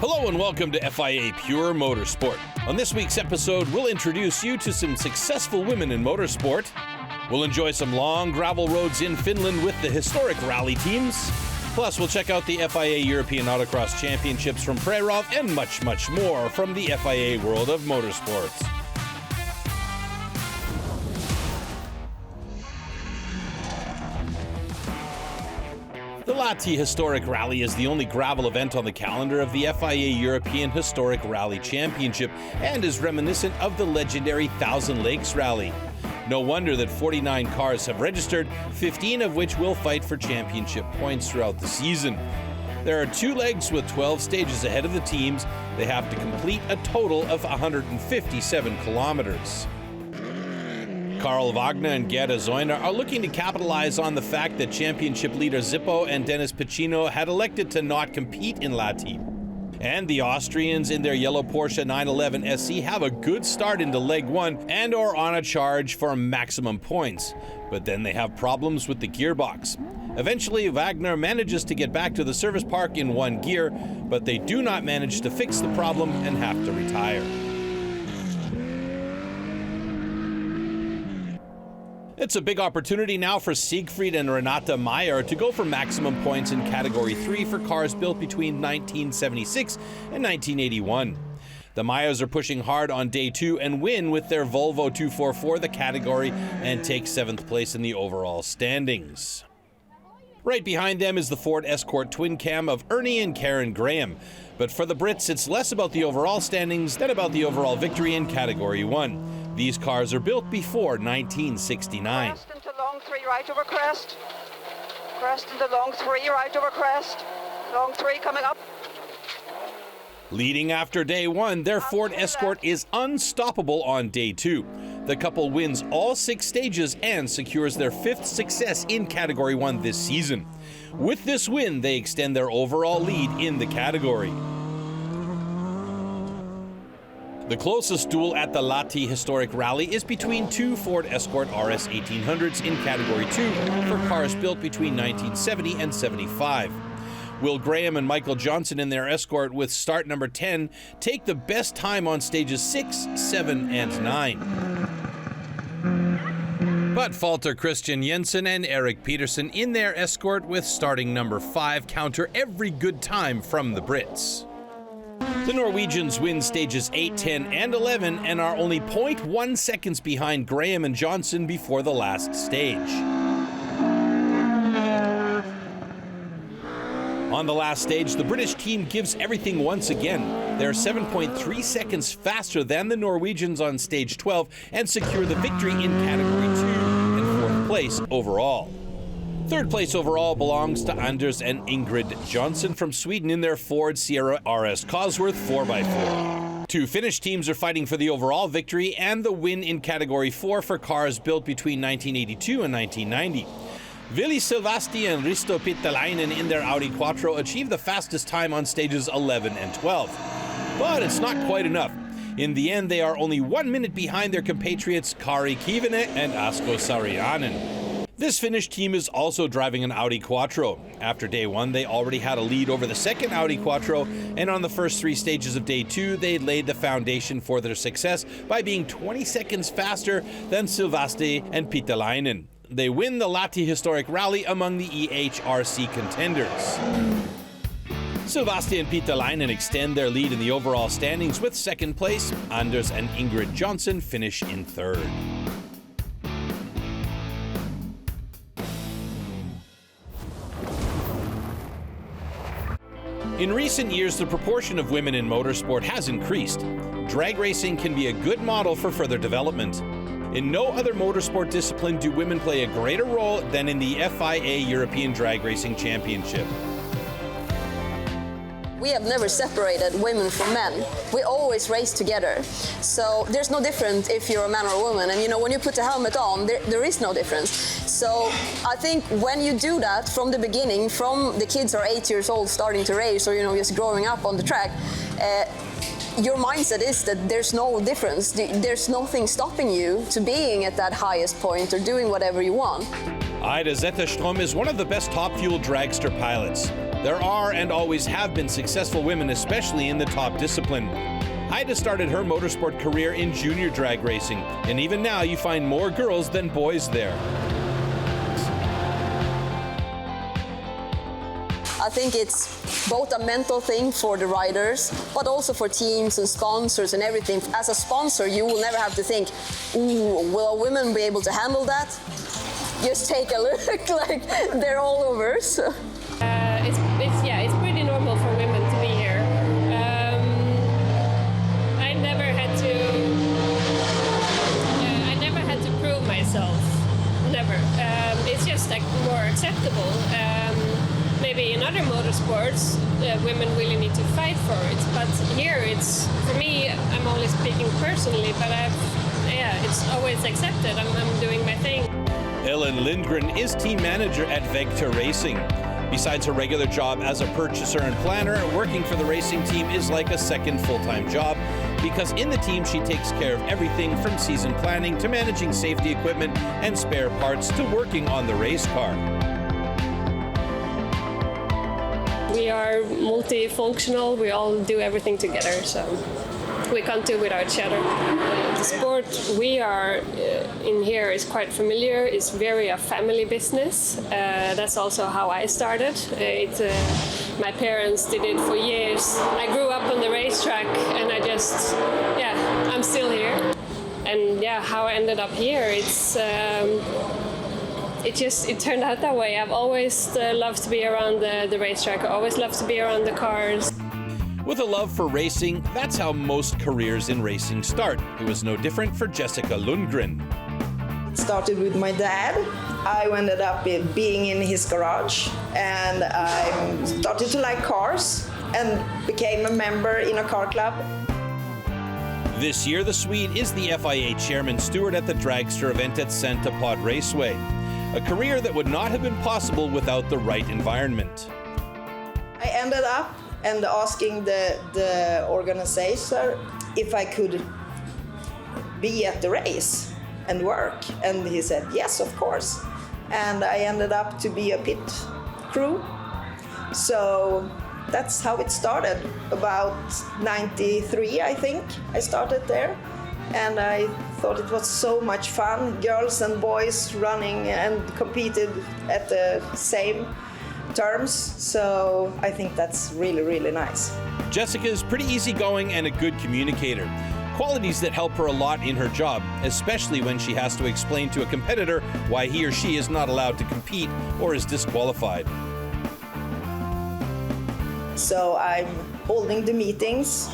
Hello and welcome to FIA Pure Motorsport. On this week's episode, we'll introduce you to some successful women in motorsport. We'll enjoy some long gravel roads in Finland with the historic rally teams. Plus, we'll check out the FIA European Autocross Championships from Prerov and much, much more from the FIA world of motorsports. The Lahti Historic Rally is the only gravel event on the calendar of the FIA European Historic Rally Championship and is reminiscent of the legendary Thousand Lakes Rally. No wonder that 49 cars have registered, 15 of which will fight for championship points throughout the season. There are 2 legs with 12 stages ahead of the teams. They have to complete a total of 157 kilometers. Karl Wagner and Gerda Zeuner are looking to capitalize on the fact that championship leader Zippo and Dennis Piccino had elected to not compete in Lahti. And the Austrians in their yellow Porsche 911 SC have a good start into leg 1 and are on a charge for maximum points. But then they have problems with the gearbox. Eventually, Wagner manages to get back to the service park in 1 gear, but they do not manage to fix the problem and have to retire. It's a big opportunity now for Siegfried and Renata Meyer to go for maximum points in Category 3 for cars built between 1976 and 1981. The Meyers are pushing hard on day 2 and win with their Volvo 244 the category and take 7th place in the overall standings. Right behind them is the Ford Escort twin cam of Ernie and Karen Graham. But for the Brits, it's less about the overall standings than about the overall victory in Category 1. These cars are built before 1969. Crest into long 3 right over crest. Crest into long 3 right over crest. Long 3 coming up. Leading after day 1, their Ford Escort is unstoppable on day 2. The couple wins all 6 stages and secures their 5th success in Category 1 this season. With this win, they extend their overall lead in the category. The closest duel at the Lahti Historic Rally is between 2 Ford Escort RS 1800s in Category 2 for cars built between 1970 and 75. Will Graham and Michael Johnson in their Escort with start number 10 take the best time on stages 6, 7, and 9. But falter Christian Jensen and Eric Peterson in their Escort with starting number 5 counter every good time from the Brits. The Norwegians win stages 8, 10, and 11 and are only 0.1 seconds behind Graham and Johnson before the last stage. On the last stage, the British team gives everything once again. They're 7.3 seconds faster than the Norwegians on stage 12 and secure the victory in Category 2 and 4th place overall. 3rd place overall belongs to Anders and Ingrid Johnson from Sweden in their Ford Sierra RS Cosworth 4x4. 2 Finnish teams are fighting for the overall victory and the win in Category 4 for cars built between 1982 and 1990. Vili Silvasti and Risto Pittalainen in their Audi Quattro achieved the fastest time on stages 11 and 12. But it's not quite enough. In the end, they are only 1 minute behind their compatriots Kari Kivinen and Asko Saarinen. This Finnish team is also driving an Audi Quattro. After day 1, they already had a lead over the second Audi Quattro, and on the first 3 stages of day 2, they laid the foundation for their success by being 20 seconds faster than Silvasti and Pittalainen. They win the Lahti Historic Rally among the EHRC contenders. Silvasti and Pittalainen extend their lead in the overall standings with 2nd place. Anders and Ingrid Johnson finish in 3rd. In recent years, the proportion of women in motorsport has increased. Drag racing can be a good model for further development. In no other motorsport discipline do women play a greater role than in the FIA European Drag Racing Championship. We have never separated women from men. We always race together. So there's no difference if you're a man or a woman. And you know, when you put the helmet on, there is no difference. So I think when you do that from the beginning, from the kids are 8 years old starting to race, or you know, just growing up on the track, your mindset is that there's no difference. There's nothing stopping you to being at that highest point or doing whatever you want. Ida Zetterstrom is one of the best top fuel dragster pilots. There are and always have been successful women, especially in the top discipline. Ida started her motorsport career in junior drag racing, and even now you find more girls than boys there. I think it's both a mental thing for the riders, but also for teams and sponsors and everything. As a sponsor, you will never have to think, ooh, will a woman be able to handle that? Just take a look, like they're all over. So. sports, women really need to fight for it. But here, it's, for me, I'm only speaking personally, but it's always accepted. I'm doing my thing. Ellen Lindgren is team manager at Vector Racing. Besides her regular job as a purchaser and planner, working for the racing team is like a second full-time job, because in the team she takes care of everything from season planning to managing safety equipment and spare parts to working on the race car. We are multifunctional, we all do everything together, so we can't do without each other. The sport we are in here is quite familiar. It's very a family business. That's also how I started. My parents did it for years. I grew up on the racetrack, and I'm still here. And how I ended up here, it turned out that way. I've always loved to be around the racetrack. I always loved to be around the cars. With a love for racing, that's how most careers in racing start. It was no different for Jessica Lundgren. It started with my dad. I ended up being in his garage, and I started to like cars and became a member in a car club. This year, the Swede is the FIA Chairman Steward at the dragster event at Santa Pod Raceway, a career that would not have been possible without the right environment. I ended up asking the organizer if I could be at the race and work, and he said yes, of course. And I ended up to be a pit crew. So that's how it started. About 93, I think, I started there. And I thought it was so much fun. Girls and boys running and competed at the same terms. So I think that's really, really nice. Jessica is pretty easygoing and a good communicator. Qualities that help her a lot in her job, especially when she has to explain to a competitor why he or she is not allowed to compete or is disqualified. So I'm holding the meetings,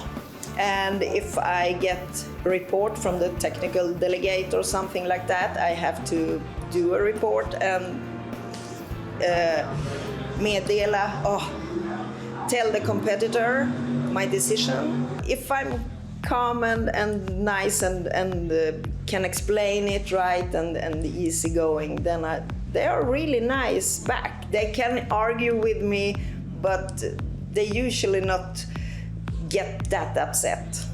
and if I get a report from the technical delegate or something like that, I have to do a report and tell the competitor my decision. If I'm calm and nice and can explain it right and easygoing, then they are really nice back. They can argue with me, but they usually not get that upset.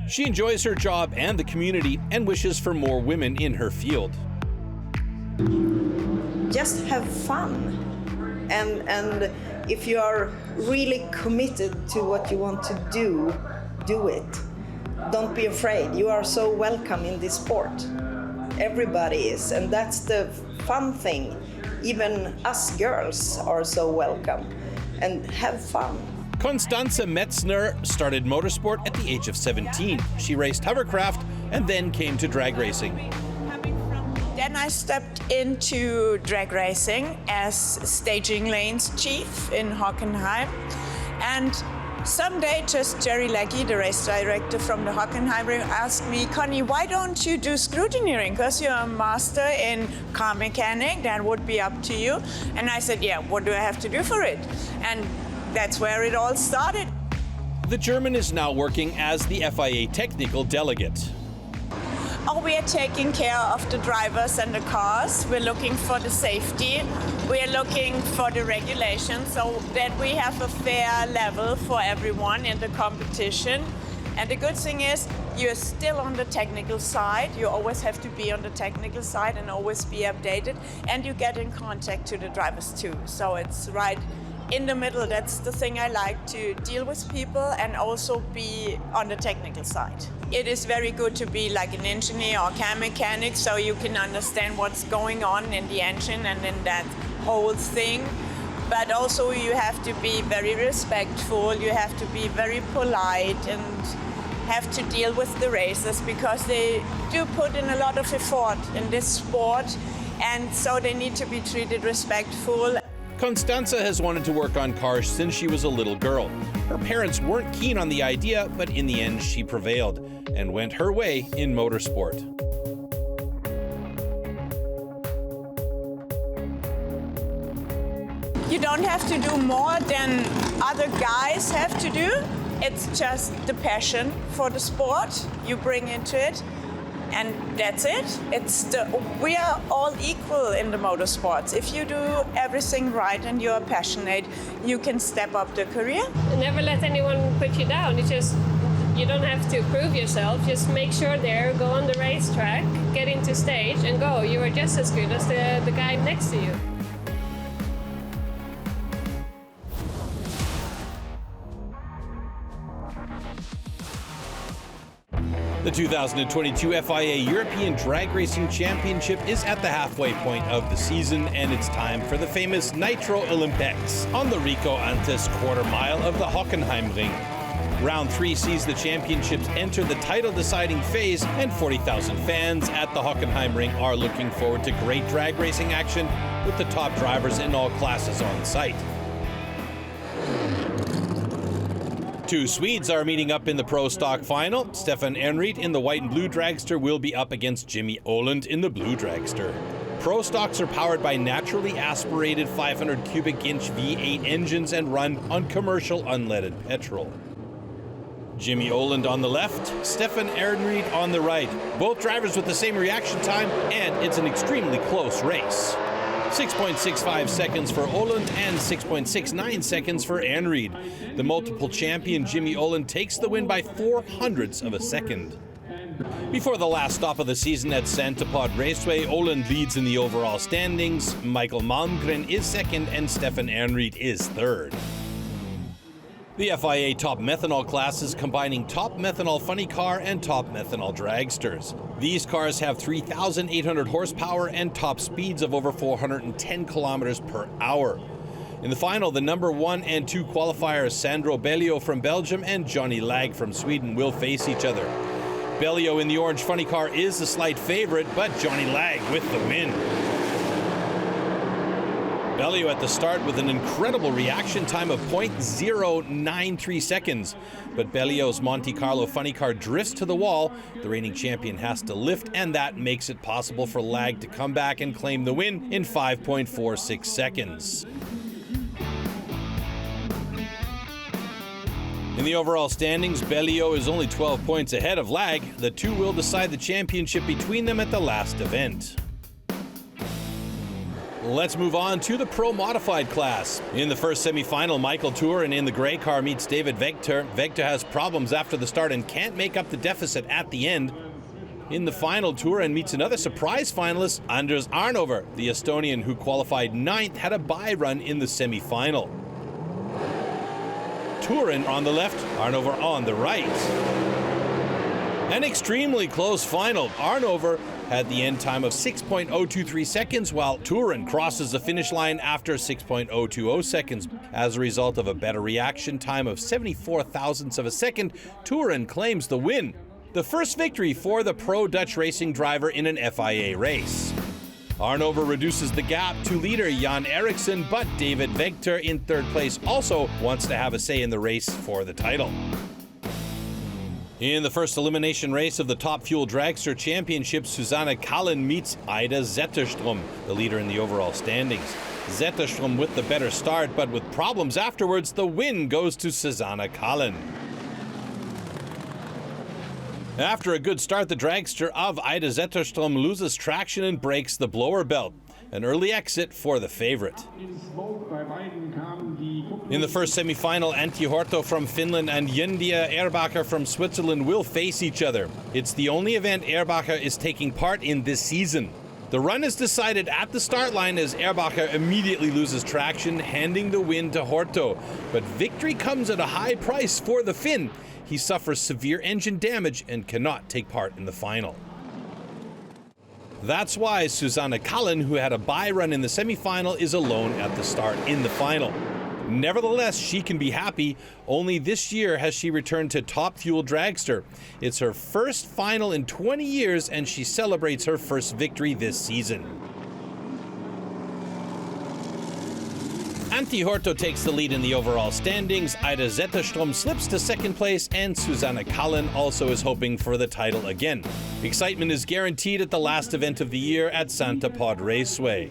She enjoys her job and the community and wishes for more women in her field. Just have fun. And if you are really committed to what you want to do it. Don't be afraid. You are so welcome in this sport. Everybody is, and that's the fun thing. Even us girls are so welcome. And have fun. Constanze Metzner started motorsport at the age of 17. She raced hovercraft and then came to drag racing. Then I stepped into drag racing as staging lanes chief in Hockenheim. And someday, just Jerry Leggy, the race director from the Hockenheim, asked me, Connie, why don't you do scrutineering? Because you're a master in car mechanic, that would be up to you. And I said, yeah, what do I have to do for it? And that's where it all started. The German is now working as the FIA technical delegate. Oh, we are taking care of the drivers and the cars. We're looking for the safety. We're looking for the regulations so that we have a fair level for everyone in the competition. And the good thing is you're still on the technical side. You always have to be on the technical side and always be updated. And you get in contact to the drivers too. So it's right in the middle. That's the thing I like, to deal with people and also be on the technical side. It is very good to be like an engineer or car mechanic, so you can understand what's going on in the engine and in that whole thing. But also you have to be very respectful, you have to be very polite and have to deal with the racers because they do put in a lot of effort in this sport, and so they need to be treated respectful. Constanze has wanted to work on cars since she was a little girl. Her parents weren't keen on the idea, but in the end she prevailed and went her way in motorsport. don't have to do more than other guys have to do. It's just the passion for the sport you bring into it, and that's it. We are all equal in the motorsports. If you do everything right and you're passionate, you can step up the career. Never let anyone put you down. You don't have to prove yourself. Just make sure go on the racetrack, get into stage and go. You are just as good as the guy next to you. The 2022 FIA European Drag Racing Championship is at the halfway point of the season, and it's time for the famous Nitro Olympics on the Rico Antes quarter mile of the Hockenheim Ring. Round 3 sees the championships enter the title-deciding phase, and 40,000 fans at the Hockenheim Ring are looking forward to great drag racing action with the top drivers in all classes on site. Two Swedes are meeting up in the Pro Stock final. Stefan Ehrenried in the white and blue dragster will be up against Jimmy Oland in the blue dragster. Pro Stocks are powered by naturally aspirated 500 cubic inch V8 engines and run on commercial unleaded petrol. Jimmy Oland on the left, Stefan Ehrenried on the right. Both drivers with the same reaction time, and it's an extremely close race. 6.65 seconds for Oland and 6.69 seconds for Ehrenried. The multiple champion Jimmy Oland takes the win by 0.04 of a second. Before the last stop of the season at Santapod Raceway, Oland leads in the overall standings, Michael Malmgren is second, and Stefan Ehrenried is third. The FIA Top Methanol classes combining Top Methanol Funny Car and Top Methanol Dragsters. These cars have 3,800 horsepower and top speeds of over 410 kilometers per hour. In the final, the number 1 and 2 qualifiers Sandro Bellio from Belgium and Johnny Lag from Sweden will face each other. Bellio in the orange funny car is the slight favorite, but Johnny Lag with the win. Bellio at the start with an incredible reaction time of 0.093 seconds. But Bellio's Monte Carlo funny car drifts to the wall. The reigning champion has to lift, and that makes it possible for Lag to come back and claim the win in 5.46 seconds. In the overall standings, Bellio is only 12 points ahead of Lag. The two will decide the championship between them at the last event. Let's move on to the Pro Modified class. In the first semi-final, Michael Turin in the gray car meets David Vector. Vector has problems after the start and can't make up the deficit at the end. In the final, Turin meets another surprise finalist, Anders Arnover. The Estonian, who qualified 9th, had a bye run in the semi-final. Turin on the left, Arnover on the right. An extremely close final. Arnover had the end time of 6.023 seconds, while Turin crosses the finish line after 6.020 seconds. As a result of a better reaction time of 74 thousandths of a second, Turin claims the win. The first victory for the pro Dutch racing driver in an FIA race. Arnover reduces the gap to leader Jan Eriksson, but David Vector in third place also wants to have a say in the race for the title. In the first elimination race of the Top Fuel Dragster Championship, Susanne Kallen meets Ida Zetterström, the leader in the overall standings. Zetterström with the better start, but with problems afterwards, the win goes to Susanne Kallen. After a good start, the dragster of Ida Zetterström loses traction and breaks the blower belt. An early exit for the favorite. In the first semi-final, Antti Horto from Finland and Jöndia Erbacher from Switzerland will face each other. It's the only event Erbacher is taking part in this season. The run is decided at the start line as Erbacher immediately loses traction, handing the win to Horto. But victory comes at a high price for the Finn. He suffers severe engine damage and cannot take part in the final. That's why Susanne Kallen, who had a bye run in the semi-final, is alone at the start in the final. Nevertheless, she can be happy. Only this year has she returned to Top Fuel Dragster. It's her first final in 20 years, and she celebrates her first victory this season. Antti Horto takes the lead in the overall standings, Ida Zetterström slips to second place, and Susanne Kallen also is hoping for the title again. Excitement is guaranteed at the last event of the year at Santapod Raceway.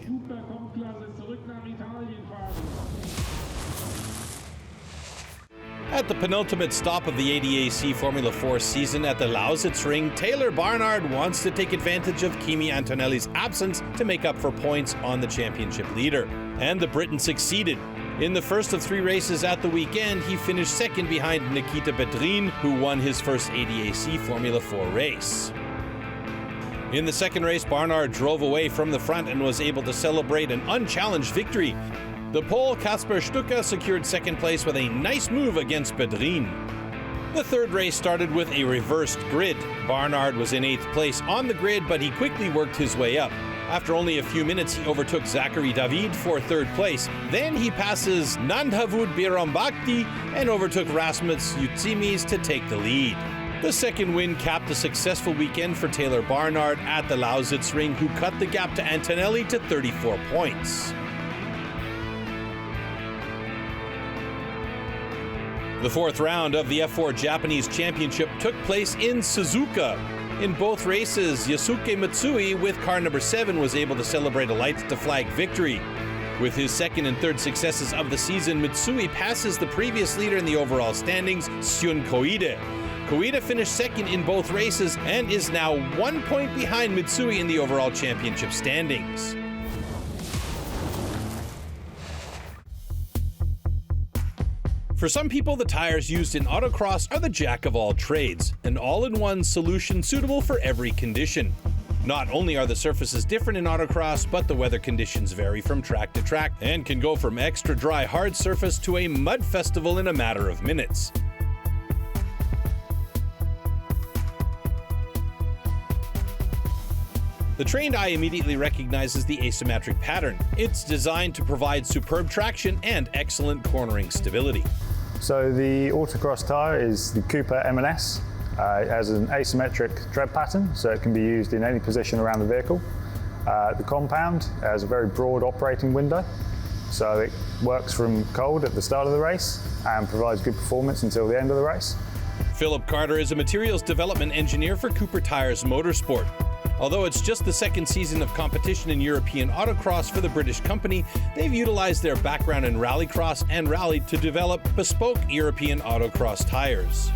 At the penultimate stop of the ADAC Formula 4 season at the Lausitzring, Taylor Barnard wants to take advantage of Kimi Antonelli's absence to make up for points on the championship leader. And the Briton succeeded. In the first of 3 races at the weekend, he finished second behind Nikita Bedrin, who won his first ADAC Formula 4 race. In the second race, Barnard drove away from the front and was able to celebrate an unchallenged victory. The Pole Kasper Stuka secured second place with a nice move against Bedrin. The third race started with a reversed grid. Barnard was in 8th place on the grid, but he quickly worked his way up. After only a few minutes, he overtook Zachary David for 3rd place. Then he passes Nandhavud Birambakti and overtook Rasmus Utsimis to take the lead. The second win capped a successful weekend for Taylor Barnard at the Lausitzring, who cut the gap to Antonelli to 34 points. The 4th round of the F4 Japanese Championship took place in Suzuka. In both races, Yasuke Matsui with car number 7 was able to celebrate a lights-to-flag victory. With his second and third successes of the season, Matsui passes the previous leader in the overall standings, Shun Koide. Koide finished second in both races and is now 1 point behind Matsui in the overall championship standings. For some people, the tires used in autocross are the jack of all trades, an all-in-one solution suitable for every condition. Not only are the surfaces different in autocross, but the weather conditions vary from track to track and can go from extra dry hard surface to a mud festival in a matter of minutes. The trained eye immediately recognizes the asymmetric pattern. It's designed to provide superb traction and excellent cornering stability. So the Autocross tyre is the Cooper M&S. It has an asymmetric tread pattern, so it can be used in any position around the vehicle. The compound has a very broad operating window, so it works from cold at the start of the race and provides good performance until the end of the race. Philip Carter is a materials development engineer for Cooper Tires Motorsport. Although it's just the second season of competition in European autocross for the British company, they've utilized their background in rallycross and rally to develop bespoke European autocross tires.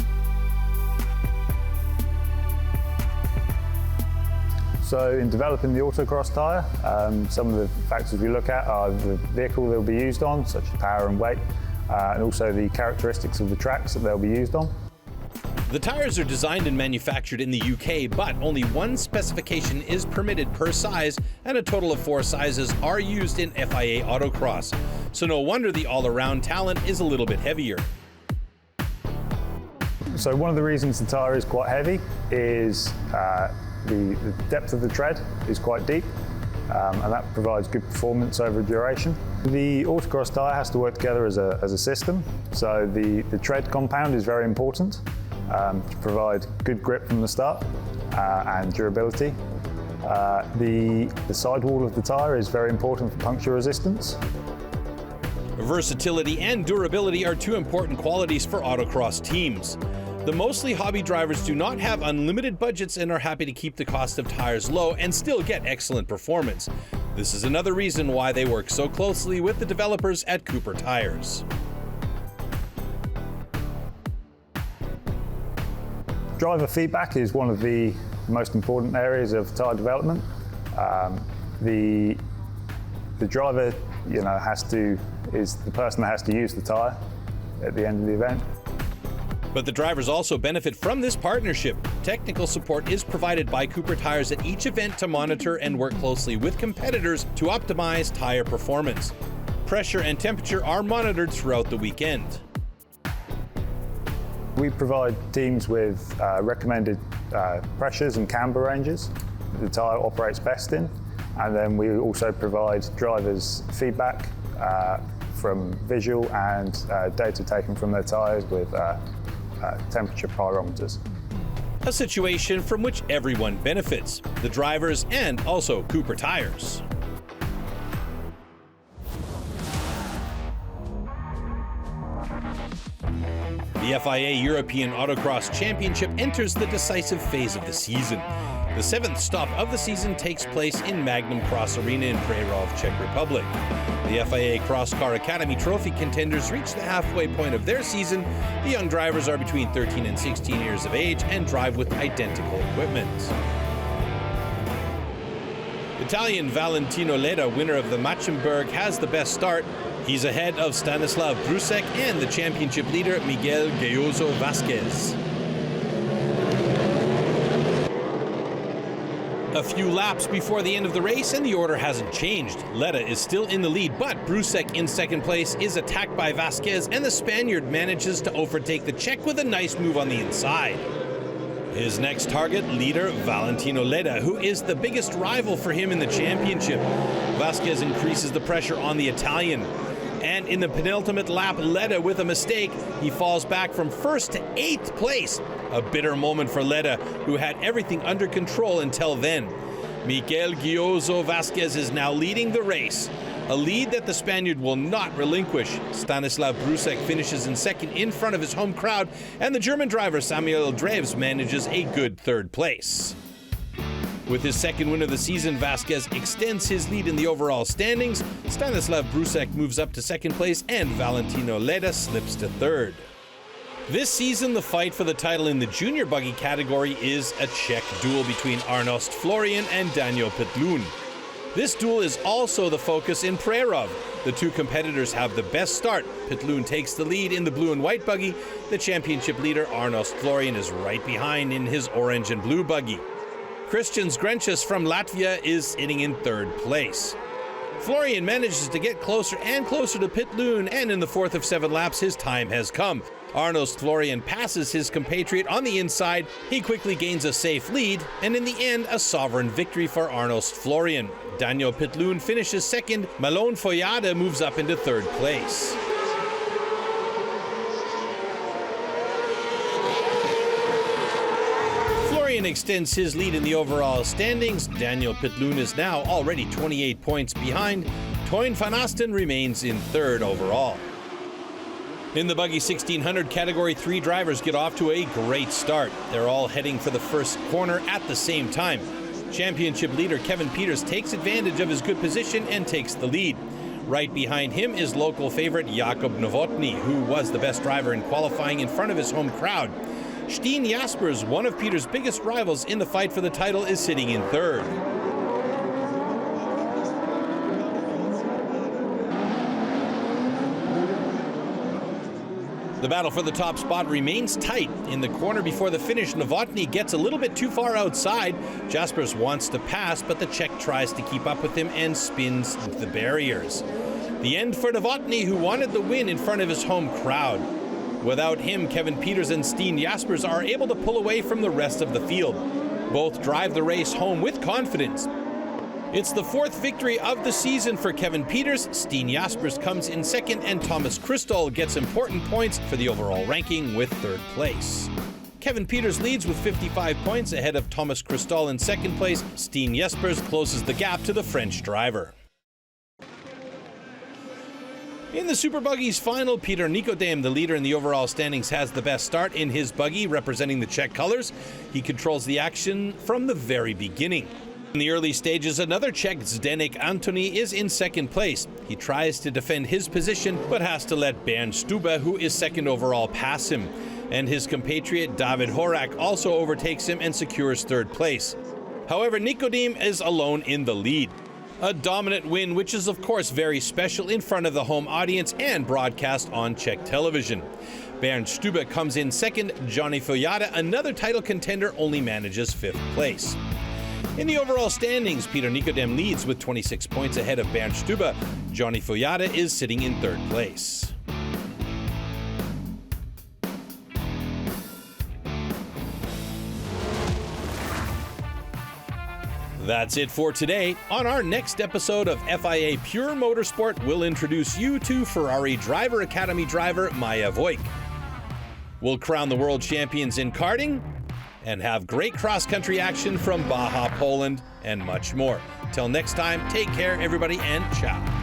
So in developing the autocross tyre, some of the factors we look at are the vehicle they'll be used on, such as power and weight, and also the characteristics of the tracks that they'll be used on. The tires are designed and manufactured in the UK, but only one specification is permitted per size, and a total of 4 sizes are used in FIA Autocross. So no wonder the all-around talent is a little bit heavier. So one of the reasons the tyre is quite heavy is the depth of the tread is quite deep, and that provides good performance over duration. The autocross tyre has to work together as a system, so the tread compound is very important to provide good grip from the start and durability. The sidewall of the tyre is very important for puncture resistance. Versatility and durability are 2 important qualities for autocross teams. The mostly hobby drivers do not have unlimited budgets and are happy to keep the cost of tires low and still get excellent performance. This is another reason why they work so closely with the developers at Cooper Tires. Driver feedback is one of the most important areas of tyre development. The driver, is the person that has to use the tyre at the end of the event. But the drivers also benefit from this partnership. Technical support is provided by Cooper Tires at each event to monitor and work closely with competitors to optimize tire performance. Pressure and temperature are monitored throughout the weekend. We provide teams with recommended pressures and camber ranges the tyre operates best in, and then we also provide drivers feedback from visual and data taken from their tyres with temperature pyrometers. A situation from which everyone benefits, the drivers and also Cooper Tires. The FIA European Autocross Championship enters the decisive phase of the season. The 7th stop of the season takes place in Magnum Cross Arena in Prerov, Czech Republic. The FIA Cross Car Academy Trophy contenders reach the halfway point of their season. The young drivers are between 13 and 16 years of age and drive with identical equipment. Italian Valentino Leda, winner of the Matschenberg, has the best start. He's ahead of Stanislav Brusek and the championship leader Miguel Galloso Vasquez. A few laps before the end of the race and the order hasn't changed. Leda is still in the lead, but Brusek in second place is attacked by Vasquez, and the Spaniard manages to overtake the Czech with a nice move on the inside. His next target, leader Valentino Leda, who is the biggest rival for him in the championship. Vasquez increases the pressure on the Italian. And in the penultimate lap, Leda with a mistake, he falls back from 1st to 8th place. A bitter moment for Leda, who had everything under control until then. Miguel Galloso Vasquez is now leading the race, a lead that the Spaniard will not relinquish. Stanislav Brusek finishes in second in front of his home crowd, and the German driver Samuel Dreves manages a good 3rd place. With his second win of the season, Vasquez extends his lead in the overall standings. Stanislav Brusek moves up to 2nd place, and Valentino Leda slips to 3rd. This season, the fight for the title in the junior buggy category is a Czech duel between Arnost Florian and Daniel Petlun. This duel is also the focus in Prerov. The two competitors have the best start. Petlun takes the lead in the blue and white buggy. The championship leader, Arnost Florian, is right behind in his orange and blue buggy. Christian Zgrenchus from Latvia is sitting in 3rd place. Florian manages to get closer and closer to Petlun, and in the 4th of 7 laps, his time has come. Arnost Florian passes his compatriot on the inside. He quickly gains a safe lead, and in the end, a sovereign victory for Arnost Florian. Daniel Petlun finishes 2nd. Malone Foyada moves up into 3rd place. Florian extends his lead in the overall standings. Daniel Petlun is now already 28 points behind. Toyn van Asten remains in 3rd overall. In the buggy 1600 category, 3 drivers get off to a great start. They're all heading for the first corner at the same time. Championship leader Kevin Peters takes advantage of his good position and takes the lead. Right behind him is local favorite Jakub Novotny, who was the best driver in qualifying in front of his home crowd. Steen Jaspers, one of Peters' biggest rivals in the fight for the title, is sitting in 3rd. The battle for the top spot remains tight. In the corner before the finish, Novotny gets a little bit too far outside. Jaspers wants to pass, but the Czech tries to keep up with him and spins the barriers. The end for Novotny, who wanted the win in front of his home crowd. Without him, Kevin Peters and Steen Jaspers are able to pull away from the rest of the field. Both drive the race home with confidence. It's the 4th victory of the season for Kevin Peters. Steen Jaspers comes in 2nd, and Thomas Kristol gets important points for the overall ranking with 3rd place. Kevin Peters leads with 55 points ahead of Thomas Kristol in 2nd place. Steen Jaspers closes the gap to the French driver. In the Super Buggies final, Peter Nikodem, the leader in the overall standings, has the best start in his buggy representing the Czech colors. He controls the action from the very beginning. In the early stages, another Czech, Zdeněk Antony, is in 2nd place. He tries to defend his position, but has to let Bernd Stube, who is 2nd overall, pass him. And his compatriot, David Horak, also overtakes him and secures 3rd place. However, Nikodem is alone in the lead. A dominant win, which is of course very special in front of the home audience and broadcast on Czech television. Bernd Stube comes in 2nd. Johnny Foyada, another title contender, only manages 5th place. In the overall standings, Peter Nikodem leads with 26 points ahead of Bernd Stube. Johnny Foyada is sitting in 3rd place. That's it for today. On our next episode of FIA Pure Motorsport, we'll introduce you to Ferrari Driver Academy driver Maja Vojk. We'll crown the world champions in karting and have great cross-country action from Baja, Poland, and much more. Till next time, take care, everybody, and ciao.